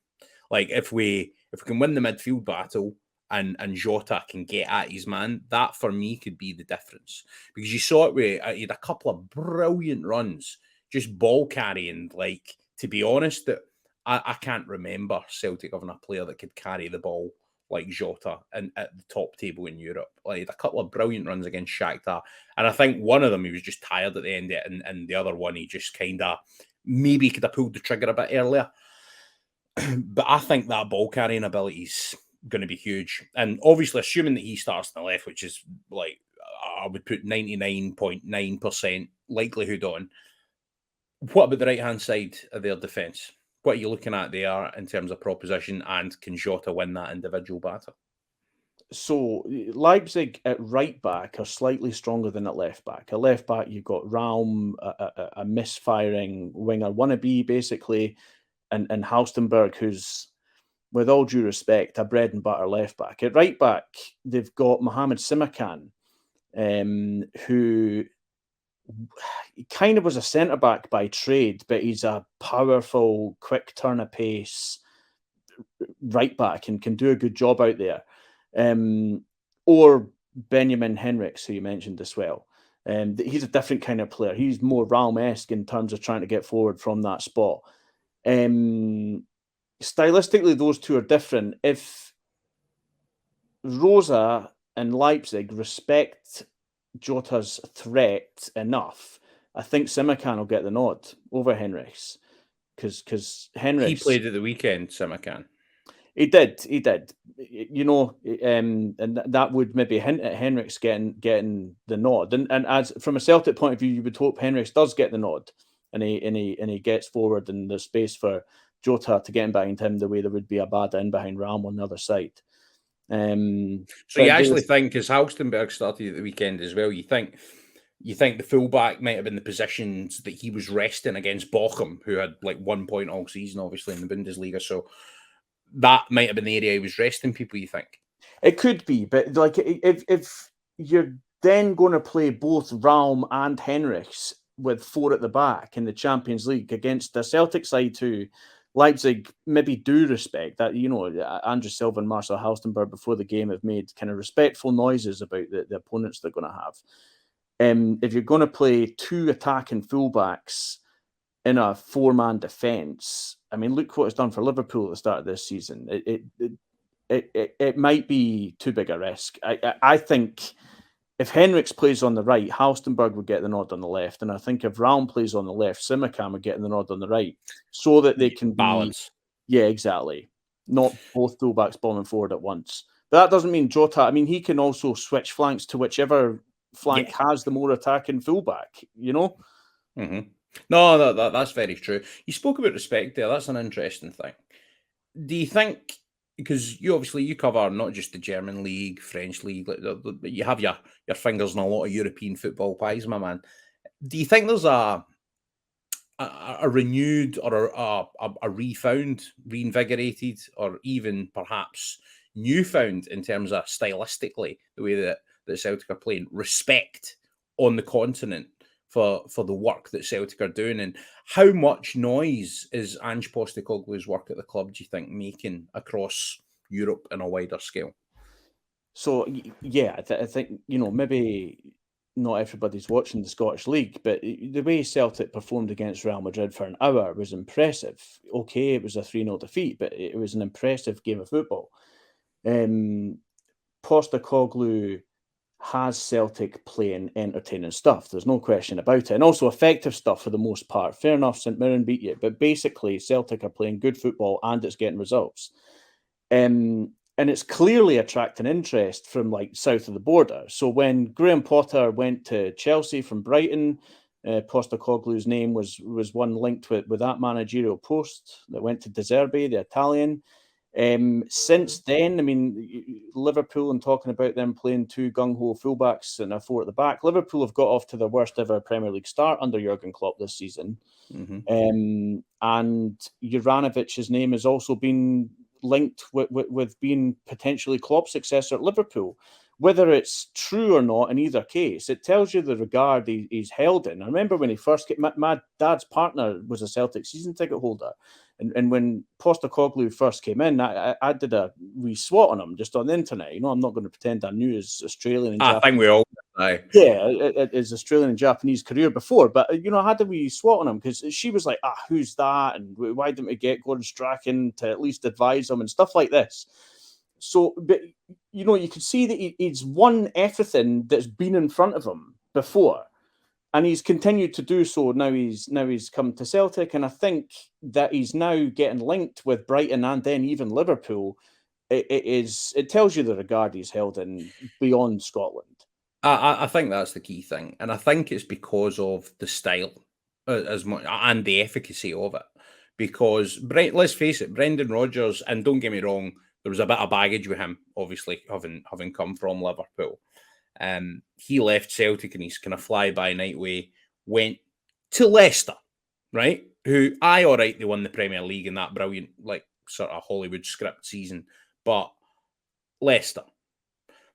Like if we can win the midfield battle and Jota can get at his man, that for me could be the difference. Because you saw it where he had a couple of brilliant runs, just ball carrying. Like, to be honest, that I can't remember Celtic having a player that could carry the ball like Jota and at the top table in Europe. Like, he had a couple of brilliant runs against Shakhtar. And I think one of them, he was just tired at the end of it. And the other one, he just kind of maybe could have pulled the trigger a bit earlier. But I think that ball carrying ability is going to be huge. And obviously, assuming that he starts on the left, which is like, I would put 99.9% likelihood on. What about the right-hand side of their defence? What are you looking at there in terms of proposition, and can Jota win that individual battle? So Leipzig at right back are slightly stronger than at left back. At left back, you've got Raum, a misfiring winger wannabe, basically, and Halstenberg, who's, with all due respect, a bread and butter left back. At right back, they've got Mohamed Simakan, who he kind of was a centre back by trade, but he's a powerful, quick turn of pace right back and can do a good job out there. Or Benjamin Henrichs, who you mentioned as well. He's a different kind of player. He's more Raum-esque in terms of trying to get forward from that spot. Stylistically, those two are different. If Rosa and Leipzig respect Jota's threat enough, I think Simakan will get the nod over Henrichs, because Henrichs, he played at the weekend. Simakan, he did. You know, and that would maybe hint at Henrichs getting the nod. And as from a Celtic point of view, you would hope Henrichs does get the nod, and he gets forward, and there's space for Jota to get in behind him the way there would be a bad in behind Raum on the other side. So you actually think, as Halstenberg started at the weekend as well, you think the fullback might have been the positions that he was resting against Bochum, who had like 1 point all season, obviously, in the Bundesliga. So that might have been the area he was resting people, you think? It could be, but like if you're then going to play both Raum and Henrichs with 4 at the back in the Champions League against the Celtic side who Leipzig maybe do respect, that, you know, Andrew Silva and Marcel Halstenberg before the game have made kind of respectful noises about the opponents they're going to have. If you're going to play 2 attacking fullbacks in a 4-man defence, I mean, look what it's done for Liverpool at the start of this season. It might be too big a risk. I think if Henrichs plays on the right, Halstenberg would get the nod on the left, and I think if Raum plays on the left, Simakan would get the nod on the right, so that they can balance. Yeah, exactly. Not both fullbacks bombing forward at once. But that doesn't mean Jota. I mean, he can also switch flanks to whichever flank has the more attacking fullback. You know. Mm-hmm. No, that's very true. You spoke about respect there. That's an interesting thing. Do you think, because you cover not just the German league, French league, you have your fingers in a lot of European football pies, my man. Do you think there's a renewed or a refound, reinvigorated, or even perhaps newfound in terms of stylistically the way that Celtic are playing respect on the continent for the work that Celtic are doing? And how much noise is Ange Postecoglou's work at the club, do you think, making across Europe on a wider scale? So, yeah, I think, you know, maybe not everybody's watching the Scottish League, but the way Celtic performed against Real Madrid for an hour was impressive. Okay, it was a 3-0 defeat, but it was an impressive game of football. Postecoglou has Celtic playing entertaining stuff. There's no question about it. And also effective stuff for the most part. Fair enough, St Mirren beat you. But basically, Celtic are playing good football and it's getting results. And it's clearly attracting interest from like south of the border. So when Graham Potter went to Chelsea from Brighton, Postecoglou's name was one linked with that managerial post that went to De Zerbi, the Italian. Since then, I mean, Liverpool, and talking about them playing 2 gung-ho fullbacks and a 4 at the back, Liverpool have got off to their worst ever Premier League start under Jurgen Klopp this season. And Juranovic's name has also been linked with being potentially Klopp's successor at Liverpool. Whether it's true or not, in either case, it tells you the regard he's held in. I remember when he first came, my dad's partner was a Celtic season ticket holder. And when Postecoglou first came in, I did a wee swat on him just on the internet. You know, I'm not going to pretend I knew his Australian and Japanese. I think we all know. Yeah, his Australian and Japanese career before. But, you know, I had a wee swat on him because she was like, who's that? And why didn't we get Gordon Strachan to at least advise him and stuff like this? So, but, you know, you could see that he's won everything that's been in front of him before. And he's continued to do so. Now he's come to Celtic, and I think that he's now getting linked with Brighton and then even Liverpool. It tells you the regard he's held in beyond Scotland. I think that's the key thing, and I think it's because of the style as much and the efficacy of it. Because let's face it, Brendan Rodgers, and don't get me wrong, there was a bit of baggage with him, obviously having come from Liverpool. He left Celtic in his kind of fly-by-night way, went to Leicester, right? Who, all right, they won the Premier League in that brilliant, like, sort of Hollywood script season. But Leicester.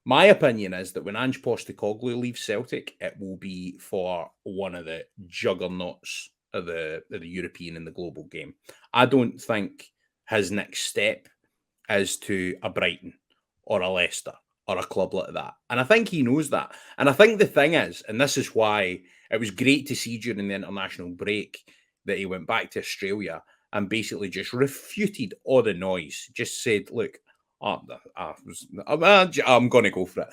My opinion is that when Ange Postecoglou leaves Celtic, it will be for one of the juggernauts of the European and the global game. I don't think his next step is to a Brighton or a Leicester or a club like that. And I think he knows that. And I think the thing is, and this is why it was great to see during the international break that he went back to Australia and basically just refuted all the noise. Just said, look, I'm going to go for it.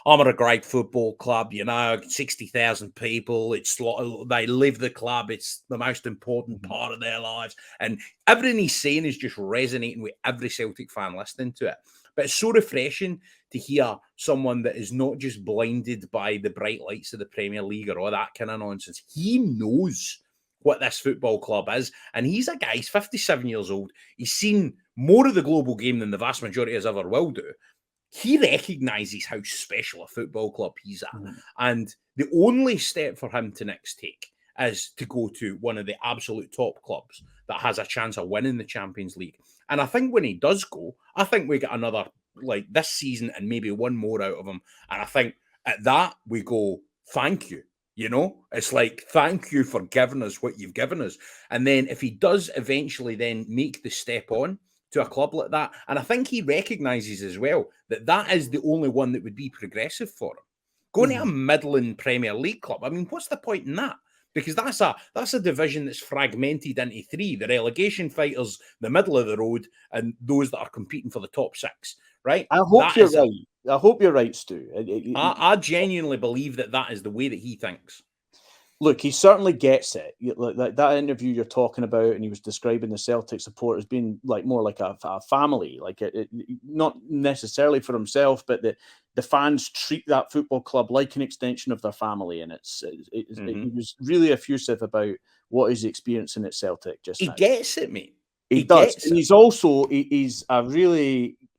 I'm at a great football club, you know, 60,000 people. They live the club. It's the most important part of their lives. And everything he's saying is just resonating with every Celtic fan listening to it. But it's so refreshing to hear someone that is not just blinded by the bright lights of the Premier League or all that kind of nonsense. He knows what this football club is. And he's a guy, he's 57 years old. He's seen more of the global game than the vast majority of us ever will do. He recognises how special a football club he's at. And the only step for him to next take is to go to one of the absolute top clubs that has a chance of winning the Champions League. And I think when he does go, I think we get another, like this season and maybe one more out of him. And I think at that, we go, thank you. You know, it's like, thank you for giving us what you've given us. And then if he does eventually then make the step on to a club like that, and I think he recognises as well that that is the only one that would be progressive for him. Going to a Midland Premier League club, I mean, what's the point in that? Because that's a division that's fragmented into three: the relegation fighters, the middle of the road, and those that are competing for the top six. Right? I hope you're right. I hope you're right, Stu. I genuinely believe that is the way that he thinks. Look, he certainly gets it. Like that interview you're talking about, and he was describing the Celtic support as being like more like a family, like not necessarily for himself, but the fans treat that football club like an extension of their family, and he was really effusive about what he's experiencing at Celtic just now. He gets it, mate. He does, and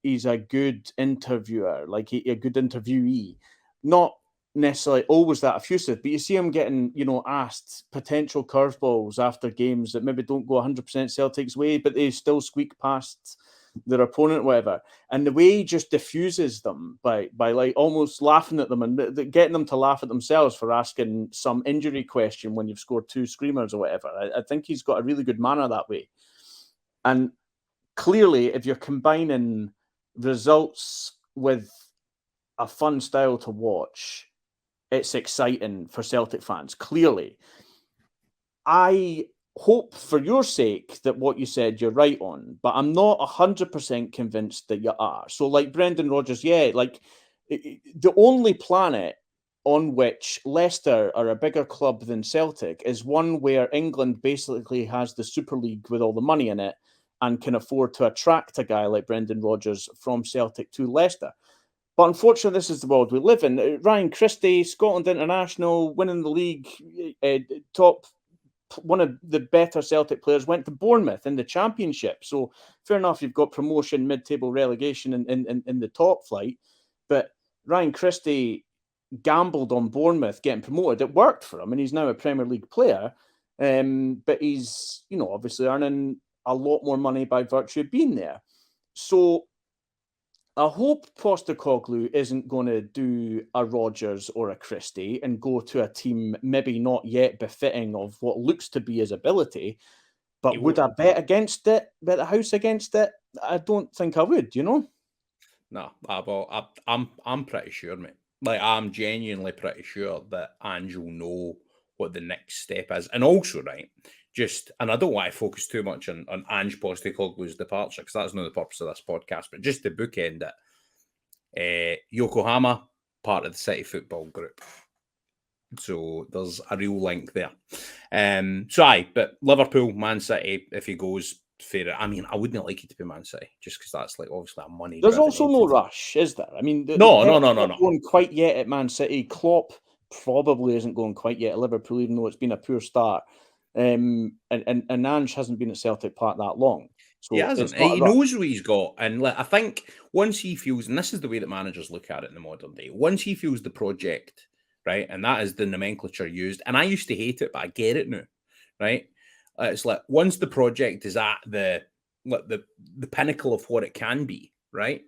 he's a good interviewer, like a good interviewee, not necessarily always that effusive, but you see him getting, asked potential curveballs after games that maybe don't go 100% Celtic's way, but they still squeak past their opponent, whatever. And the way he just diffuses them by like almost laughing at them and getting them to laugh at themselves for asking some injury question when you've scored 2 screamers or whatever. I think he's got a really good manner that way. And clearly, if you're combining results with a fun style to watch, it's exciting for Celtic fans, clearly. I hope for your sake that what you said you're right on, but I'm not 100% convinced that you are. So like Brendan Rodgers, like the only planet on which Leicester are a bigger club than Celtic is one where England basically has the Super League with all the money in it and can afford to attract a guy like Brendan Rodgers from Celtic to Leicester. But unfortunately, this is the world we live in. Ryan Christie, Scotland International, winning the league, top one of the better Celtic players went to Bournemouth in the Championship. So fair enough, you've got promotion, mid-table relegation in the top flight. But Ryan Christie gambled on Bournemouth getting promoted. It worked for him, and he's now a Premier League player. But he's, obviously earning a lot more money by virtue of being there. So I hope Postecoglou isn't going to do a Rodgers or a Christie and go to a team maybe not yet befitting of what looks to be his ability. But would I bet against it? Bet the house against it? I don't think I would. No, well, I'm pretty sure, mate. Like, I'm genuinely pretty sure that Ange will know what the next step is. And also, right, and I don't want to focus too much on Ange Postecoglou's departure, because that's not the purpose of this podcast, but just to bookend it, Yokohama, part of the City Football Group. So there's a real link there. But Liverpool, Man City, if he goes, fair. I mean, I wouldn't like it to be Man City, just because that's like obviously a money. There's also no rush, is there? I mean, no. Going quite yet at Man City. Klopp probably isn't going quite yet at Liverpool, even though it's been a poor start. And Ange hasn't been at Celtic Park that long. So he hasn't. He knows what he's got, and I think once he feels, and this is the way that managers look at it in the modern day, once he feels the project, right, and that is the nomenclature used, and I used to hate it, but I get it now, right? It's like once the project is at the pinnacle of what it can be, right?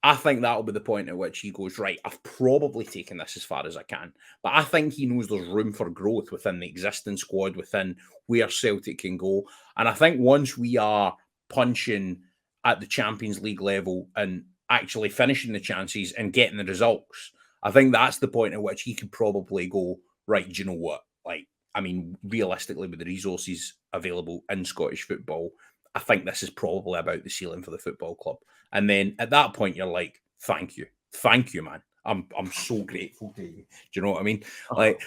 I think that'll be the point at which he goes, right, I've probably taken this as far as I can. But I think he knows there's room for growth within the existing squad, within where Celtic can go. And I think once we are punching at the Champions League level and actually finishing the chances and getting the results, I think that's the point at which he could probably go, right, do you know what? Like, I mean, realistically, with the resources available in Scottish football, I think this is probably about the ceiling for the football club. And then at that point, you're like, thank you, man. I'm so grateful to you. Do you know what I mean? Like,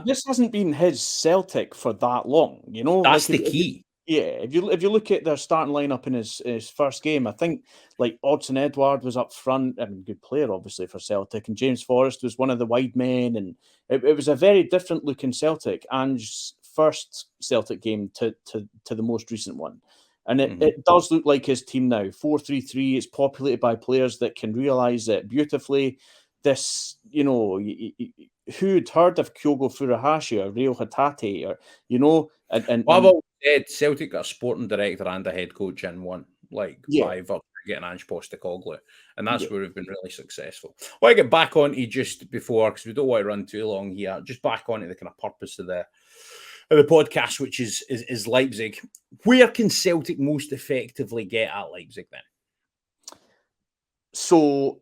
this hasn't been his Celtic for that long. That's the key. If you look at their starting lineup in his first game, I think like Odsonne Edouard was up front. I mean, good player obviously for Celtic, and James Forrest was one of the wide men, and it was a very different looking Celtic. Ange's first Celtic game to the most recent one. And it does look like his team now. 4-3-3. It's populated by players that can realise it beautifully. This, who'd heard of Kyogo Furuhashi or Reo Hatate or, and I've always said Celtic got a sporting director and a head coach in one, by virtue of getting Ange Postecoglou. And that's where we've been really successful. I want to get back onto just before, because we don't want to run too long here, just back onto the kind of purpose of the podcast, which is Leipzig. Where can Celtic most effectively get at Leipzig then? So,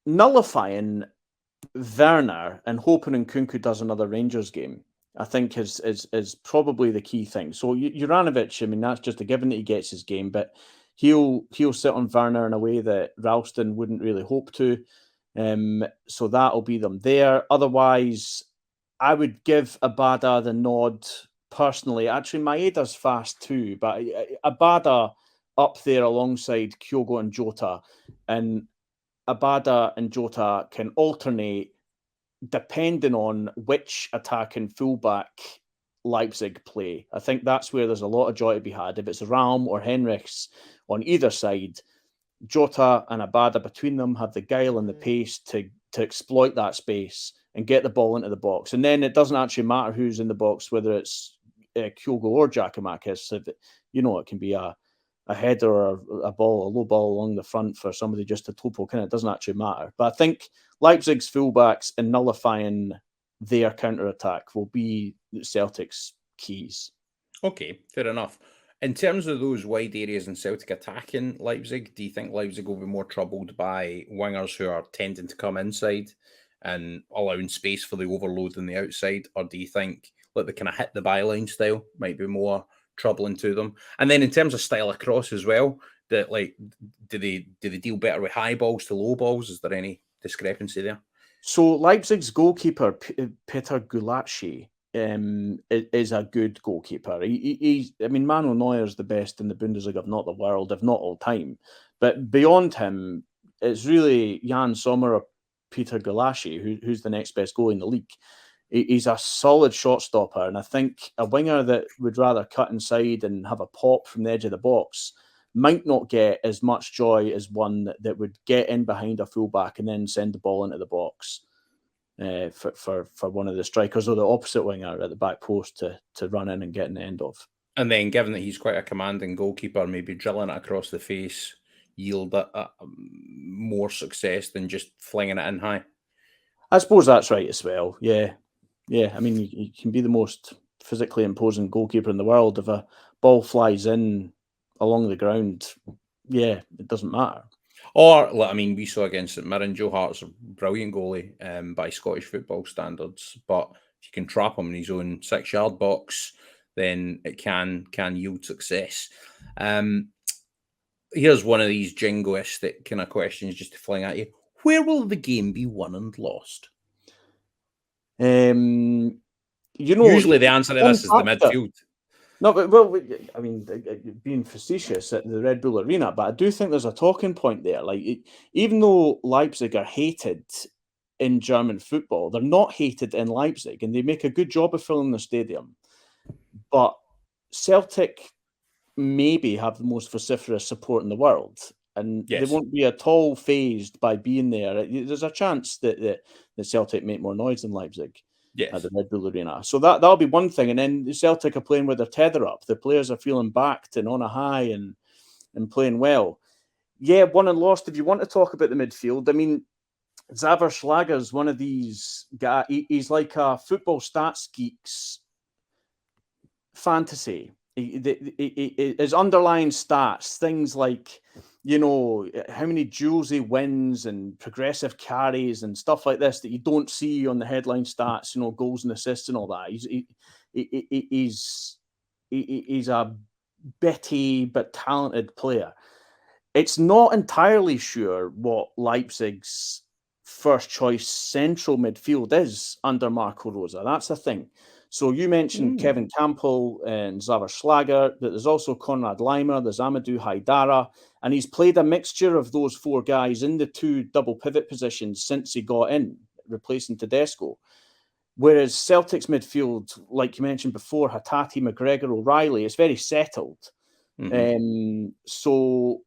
nullifying Werner and hoping Nkunku does another Rangers game, I think is probably the key thing. So Juranovic, I mean, that's just a given that he gets his game, but he'll sit on Werner in a way that Ralston wouldn't really hope to. So that'll be them there. Otherwise, I would give Abada the nod personally. Actually, Maeda's fast too, but Abada up there alongside Kyogo and Jota, and Abada and Jota can alternate depending on which attacking fullback Leipzig play. I think that's where there's a lot of joy to be had. If it's Raum or Henrichs on either side, Jota and Abada between them have the guile and the pace to exploit that space and get the ball into the box. And then it doesn't actually matter who's in the box, whether it's Kyogo or Giakoumakis. It can be a header or a low ball along the front for somebody just to topo. It doesn't actually matter. But I think Leipzig's fullbacks and nullifying their counter-attack will be Celtic's keys. Okay, fair enough. In terms of those wide areas in Celtic attacking Leipzig, do you think Leipzig will be more troubled by wingers who are tending to come inside and allowing space for the overload on the outside? Or do you think the kind of hit the byline style might be more troubling to them? And then in terms of style of cross as well, do they deal better with high balls to low balls? Is there any discrepancy there? So Leipzig's goalkeeper, Peter Gulacsi, is a good goalkeeper. Manuel Neuer is the best in the Bundesliga, if not the world, if not all time. But beyond him, it's really Jan Sommer or Peter Gulacsi, who's the next best goalie in the league. He's a solid shot stopper, and I think a winger that would rather cut inside and have a pop from the edge of the box might not get as much joy as one that would get in behind a fullback and then send the ball into the box for one of the strikers or the opposite winger at the back post to run in and get in the end of. And then, given that he's quite a commanding goalkeeper, maybe drilling it across the face yield more success than just flinging it in high. I suppose that's right as well. Yeah. I mean, you can be the most physically imposing goalkeeper in the world. If a ball flies in along the ground, yeah, it doesn't matter. Or, I mean, we saw against St Mirren, Joe Hart's a brilliant goalie by Scottish football standards. But if you can trap him in his own 6-yard box, then it can yield success. Here's one of these jingoistic kind of questions just to fling at you. Where will the game be won and lost? Usually the answer to this is the midfield. No, but well, I mean, being facetious at the Red Bull Arena, but I do think there's a talking point there. Like, even though Leipzig are hated in German football, they're not hated in Leipzig, and they make a good job of filling the stadium. But Celtic maybe have the most vociferous support in the world, and they won't be at all phased by being there. There's a chance that Celtic make more noise than Leipzig at the Red Bull Arena. So that'll be one thing. And then the Celtic are playing with their tether up. The players are feeling backed and on a high and playing well. Yeah, won and lost. If you want to talk about the midfield, I mean, Xaver Schlager's one of these guys. He's like a football stats geek's fantasy. His underlying stats, things like, how many duels he wins and progressive carries and stuff like this that you don't see on the headline stats, goals and assists and all that. He's a bitty but talented player. It's not entirely sure what Leipzig's first choice central midfield is under Marco Rosa. That's the thing. So you mentioned Kevin Campbell and Xaver Schlager, but there's also Konrad Laimer, there's Amadou Haidara, and he's played a mixture of those four guys in the two double pivot positions since he got in, replacing Tedesco. Whereas Celtic's midfield, like you mentioned before, Hatate, McGregor, O'Reilly, it's very settled. So,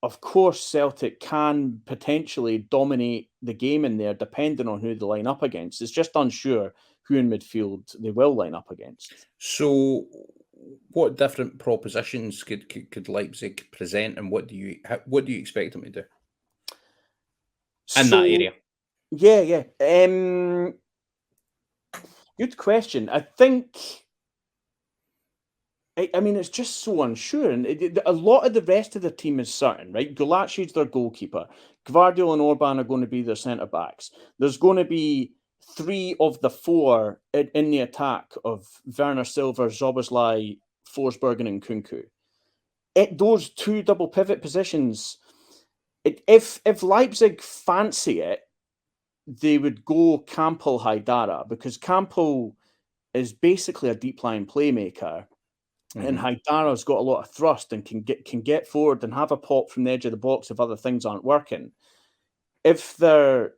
of course, Celtic can potentially dominate the game in there, depending on who they line up against. It's just unsure who in midfield they will line up against. So, what different propositions could Leipzig present, and what do you expect them to do in that area? Yeah. Good question. I think. I mean, it's just so unsure, and a lot of the rest of the team is certain, right? Gulacsi's their goalkeeper. Gvardiol and Orban are going to be their centre backs. There's going to be 3 of the 4 in the attack of Werner Silva, Szoboszlai, Forsberg, and Nkunku. Those 2 double pivot positions, if Leipzig fancy it, they would go Campbell Haidara, because Campbell is basically a deep line playmaker. And Haidara's got a lot of thrust and can get forward and have a pop from the edge of the box if other things aren't working. If they're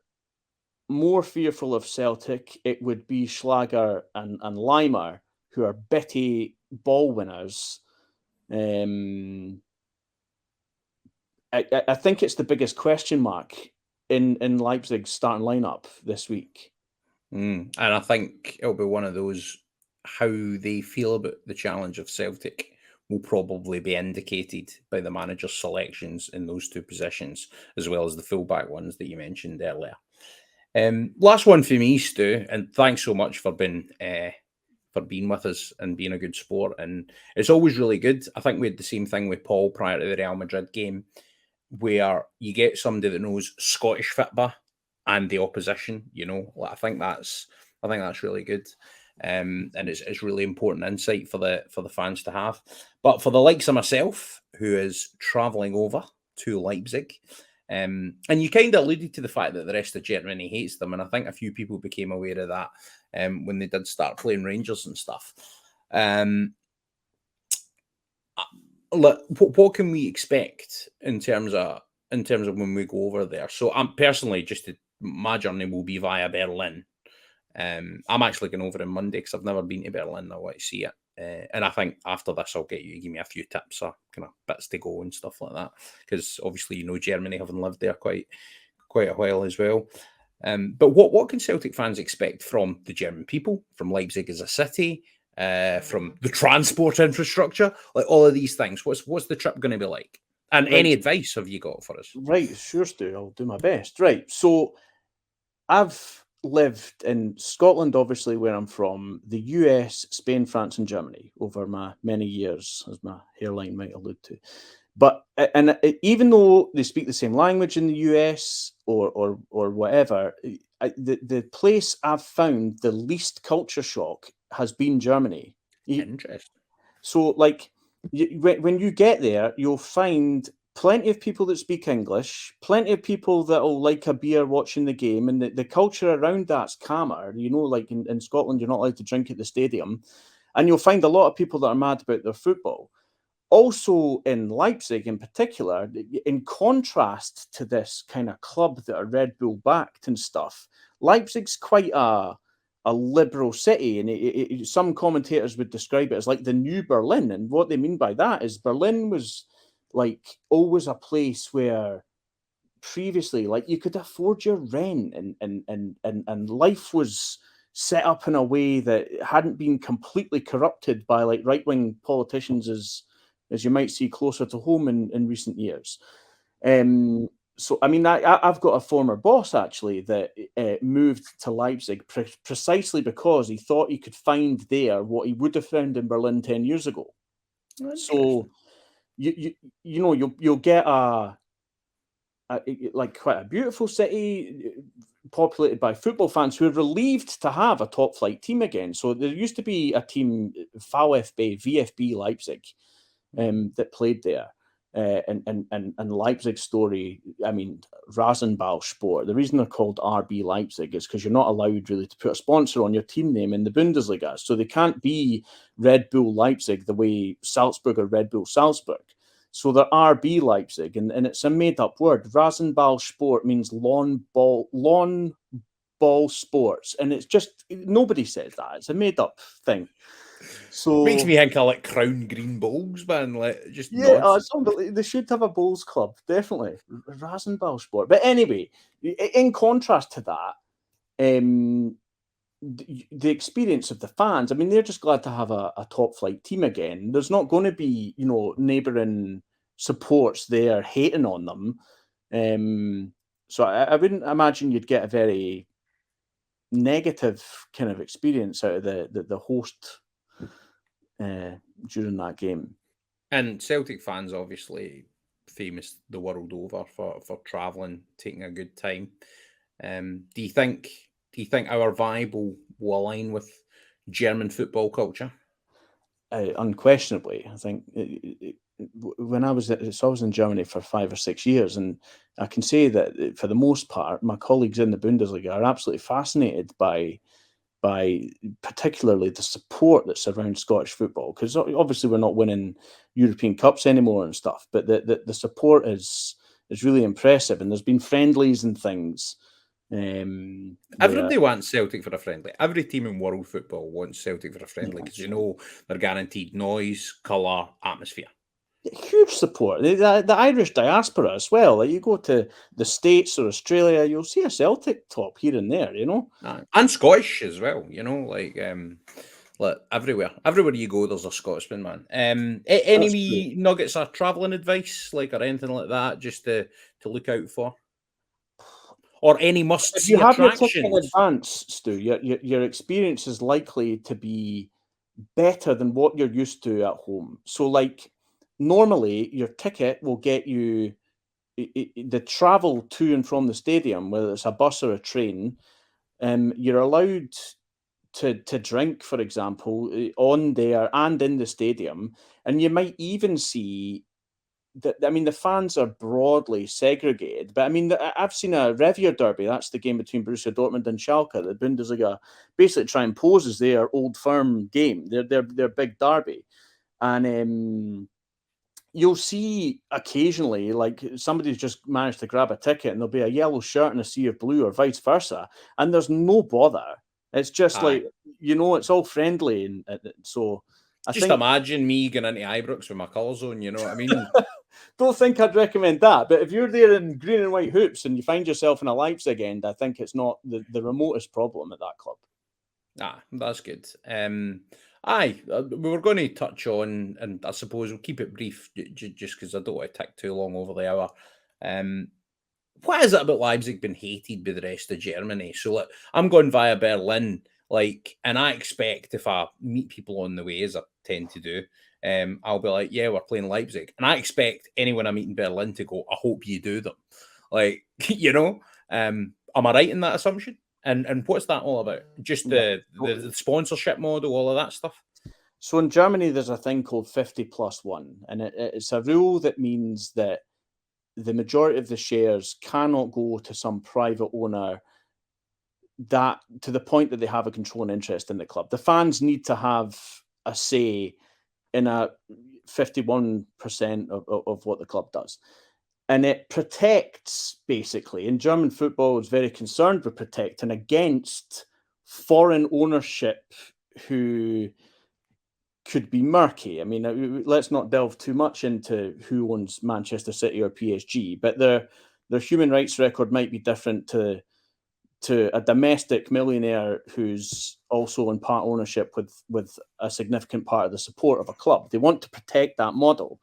more fearful of Celtic, it would be Schlager and Laimer, who are bitty ball winners. I think it's the biggest question mark in Leipzig's starting lineup this week. And I think it'll be one of those, how they feel about the challenge of Celtic will probably be indicated by the manager's selections in those 2 positions, as well as the fullback ones that you mentioned earlier. Last one for me, Stu, and thanks so much for being with us and being a good sport. And it's always really good. I think we had the same thing with Paul prior to the Real Madrid game, where you get somebody that knows Scottish football and the opposition. I think that's really good. And it's really important insight for the fans to have. But for the likes of myself, who is travelling over to Leipzig, and you kind of alluded to the fact that the rest of Germany hates them, and I think a few people became aware of that when they did start playing Rangers and stuff. What can we expect in terms of when we go over there? So I'm personally, my journey will be via Berlin. I'm actually going over on Monday because I've never been to Berlin. I want to see it. And I think after this, I'll get you to give me a few tips or kind of bits to go and stuff like that. Because obviously, Germany, having lived there quite a while as well. But what can Celtic fans expect from the German people, from Leipzig as a city, from the transport infrastructure, like all of these things? What's the trip going to be like? And any advice have you got for us? Right, sure, Stu. I'll do my best. Right, so I've lived in Scotland, obviously, where I'm from, the US, Spain, France, and Germany over my many years, as my hairline might allude to. But even though they speak the same language in the US or whatever, the place I've found the least culture shock has been Germany. Interesting. So, like, when you get there, you'll find plenty of people that speak English, plenty of people that'll like a beer watching the game, and the culture around that's calmer. Like in Scotland, you're not allowed to drink at the stadium, and you'll find a lot of people that are mad about their football. Also in Leipzig in particular, in contrast to this kind of club that are Red Bull backed and stuff, Leipzig's quite a liberal city, and some commentators would describe it as like the new Berlin. And what they mean by that is Berlin was like always a place where previously, like, you could afford your rent, and life was set up in a way that hadn't been completely corrupted by like right-wing politicians as you might see closer to home in recent years. So, I mean, I've got a former boss actually that moved to Leipzig precisely because he thought he could find there what he would have found in Berlin 10 years ago. So, you'll get like quite a beautiful city populated by football fans who are relieved to have a top flight team again. So there used to be a team, VfB Leipzig, that played there. And Leipzig's story, I mean, Rasenballsport, the reason they're called RB Leipzig is because you're not allowed really to put a sponsor on your team name in the Bundesliga. So they can't be Red Bull Leipzig the way Salzburg or Red Bull Salzburg. So they're RB Leipzig, and it's a made-up word. Rasenballsport means lawn ball sports, and it's just, nobody says that. It's a made-up thing. So makes me think of like Crown Green Bowls, man. Like, just it's unbelievable. They should have a bowls club, definitely. Rasenballsport. But anyway, in contrast to that, the experience of the fans, I mean, they're just glad to have a top flight team again. There's not going to be, neighbouring supports there hating on them. So I wouldn't imagine you'd get a very negative kind of experience out of the host during that game. And Celtic fans, obviously famous the world over for travelling, taking a good time. Do you think our vibe will align with German football culture? Unquestionably, I think when I was in Germany for 5 or 6 years, and I can say that for the most part, my colleagues in the Bundesliga are absolutely fascinated by particularly the support that surrounds Scottish football, because obviously we're not winning European Cups anymore and stuff, but the support is really impressive, and there's been friendlies and things. Everybody wants Celtic for a friendly. Every team in world football wants Celtic for a friendly because they're guaranteed noise, colour, atmosphere. Huge support. The Irish diaspora as well. Like, you go to the States or Australia, you'll see a Celtic top here and there, and Scottish as well. Like everywhere you go, there's a Scotsman, man. Any wee nuggets of travelling advice, like, or anything like that, just to look out for? Or any must-see attractions? If you have your ticket in advance, Stu, your experience is likely to be better than what you're used to at home. So, like, normally your ticket will get you the travel to and from the stadium, whether it's a bus or a train. You're allowed to drink, for example, on there and in the stadium, and you might even see that. I mean, the fans are broadly segregated, but I mean, I've seen a Revier derby. That's the game between Borussia Dortmund and Schalke. The Bundesliga basically try and pose as their old firm game, their big derby, and you'll see occasionally, like, somebody's just managed to grab a ticket and there'll be a yellow shirt and a sea of blue, or vice versa, and there's no bother It's just like, it's all friendly. And so I Just think... imagine me going into Ibrox with my colours on, you know what I mean? Don't think I'd recommend that. But if you're there in green and white hoops and you find yourself in a Leipzig end, I think it's not the remotest problem at that club. That's good. We were going to touch on, and I suppose we'll keep it brief just because I don't want to take too long over the hour. What is it about Leipzig being hated by the rest of Germany? So I'm going via Berlin, and I expect if I meet people on the way, as I tend to do, I'll be like, yeah, we're playing Leipzig. And I expect anyone I meet in Berlin to go, I hope you do them. Am I right in that assumption? And what's that all about? Just the sponsorship model, all of that stuff? So in Germany, there's a thing called 50+1. And it's a rule that means that the majority of the shares cannot go to some private owner that to the point that they have a controlling interest in the club. The fans need to have a say in a 51% of what the club does. And it protects, basically, and German football is very concerned with protecting against foreign ownership who could be murky. I mean, let's not delve too much into who owns Manchester City or PSG, but their human rights record might be different to a domestic millionaire who's also in part ownership with a significant part of the support of a club. They want to protect that model.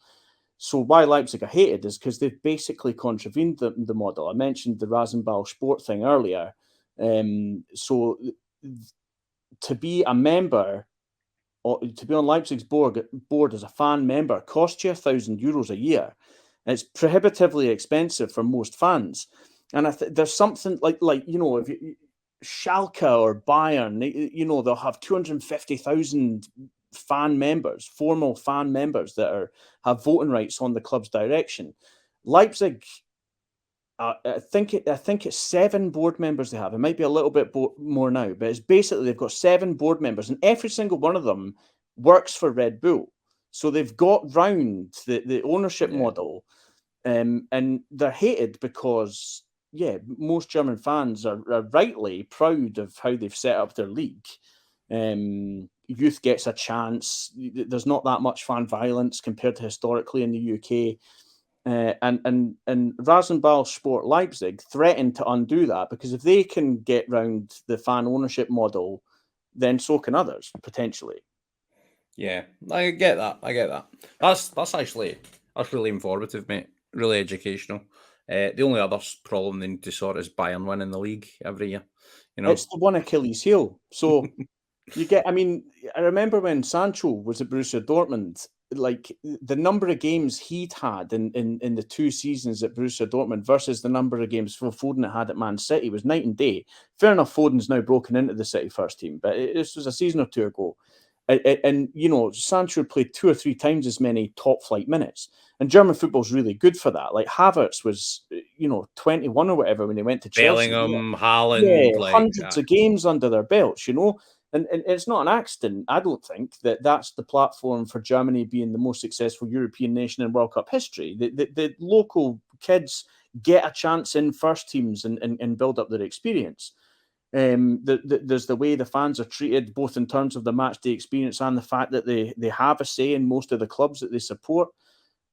So why Leipzig are hated is because they've basically contravened the model. I mentioned the Rasenball Sport thing earlier. So to be a member, or to be on Leipzig's board as a fan member, costs you €1,000 a year. And it's prohibitively expensive for most fans. And there's something like if Schalke or Bayern, they'll have 250,000 fan members, formal fan members that have voting rights on the club's direction. Leipzig, I think it's 7 board members they have. It might be a little bit more now, but it's basically they've got 7 board members, and every single one of them works for Red Bull. So they've got round the ownership model, and they're hated because most German fans are rightly proud of how they've set up their league. Youth gets a chance. There's not that much fan violence compared to historically in the UK. And Rasenball Sport Leipzig threatened to undo that, because if they can get round the fan ownership model, then so can others, potentially. Yeah, I get that. That's really informative, mate. Really educational. The only other problem they need to sort is Bayern winning the league every year. It's the one Achilles heel. So I remember when Sancho was at Borussia Dortmund, like the number of games he'd had in the 2 seasons at Borussia Dortmund versus the number of games Phil Foden had at Man City was night and day. Fair enough, Foden's now broken into the City first team, but this was a season or 2 ago. And Sancho played 2 or 3 times as many top flight minutes. And German football's really good for that. Like Havertz was, 21 or whatever when he went to Chelsea. Bellingham, Haaland, hundreds of games under their belts, And it's not an accident, I don't think, that's the platform for Germany being the most successful European nation in World Cup history. The local kids get a chance in first teams and build up their experience. There's the way the fans are treated, both in terms of the match day experience and the fact that they have a say in most of the clubs that they support.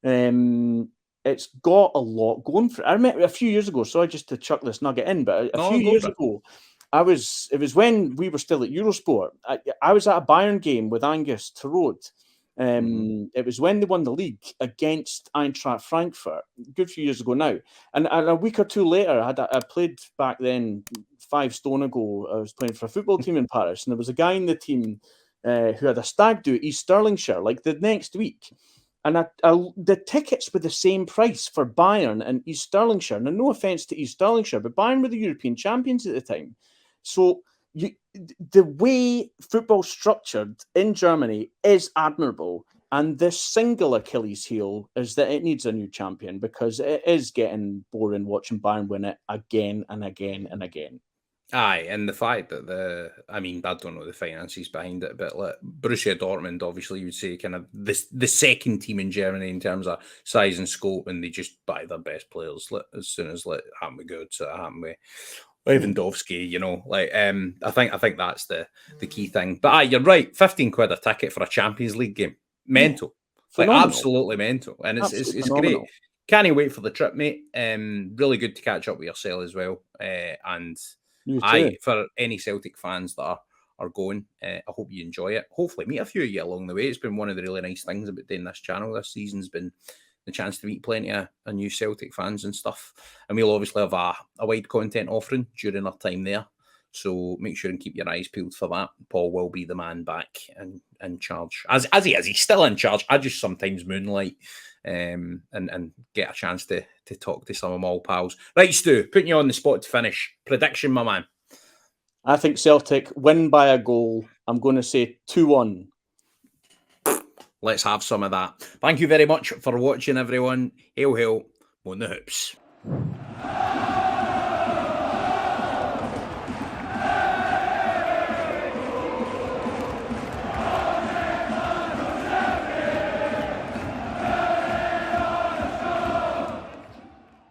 It's got a lot going for it. I remember a few years ago, sorry just to chuck this nugget in, but a few years ago, it was when we were still at Eurosport. I was at a Bayern game with Angus Tarode. It was when they won the league against Eintracht Frankfurt, a good few years ago now. And a week or 2 later, I played back then 5 stone ago. I was playing for a football team in Paris, and there was a guy in the team who had a stag do at East Stirlingshire like the next week. And the tickets were the same price for Bayern and East Stirlingshire. Now, no offence to East Stirlingshire, but Bayern were the European champions at the time. So the way football's structured in Germany is admirable. And the single Achilles heel is that it needs a new champion, because it is getting boring watching Bayern win it again and again and again. Aye, and the fact that I don't know the finances behind it, but Borussia Dortmund, obviously, you would say kind of the second team in Germany in terms of size and scope, and they just buy their best players as soon as it happened with Goods, it happened with Lewandowski, you know, like I think that's the key thing. But you're right, 15 quid a ticket for a Champions League game, mental, like Phenomenal. absolutely mental, and it's Phenomenal. great. Can't wait for the trip, mate. Really good to catch up with yourself as well. And You too. for any Celtic fans that are going, I hope you enjoy it. Hopefully, meet a few of you along the way. It's been one of the really nice things about doing this channel this season's been the chance to meet plenty of new Celtic fans and stuff. And we'll obviously have a wide content offering during our time there. So make sure and keep your eyes peeled for that. Paul will be the man back and in charge. As he is, he's still in charge. I just sometimes moonlight and get a chance to talk to some of my old pals. Right, Stu, putting you on the spot to finish. Prediction, my man. I think Celtic win by a goal. I'm going to say 2-1. Let's have some of that. Thank you very much for watching, everyone. Hail, hail, on the hoops.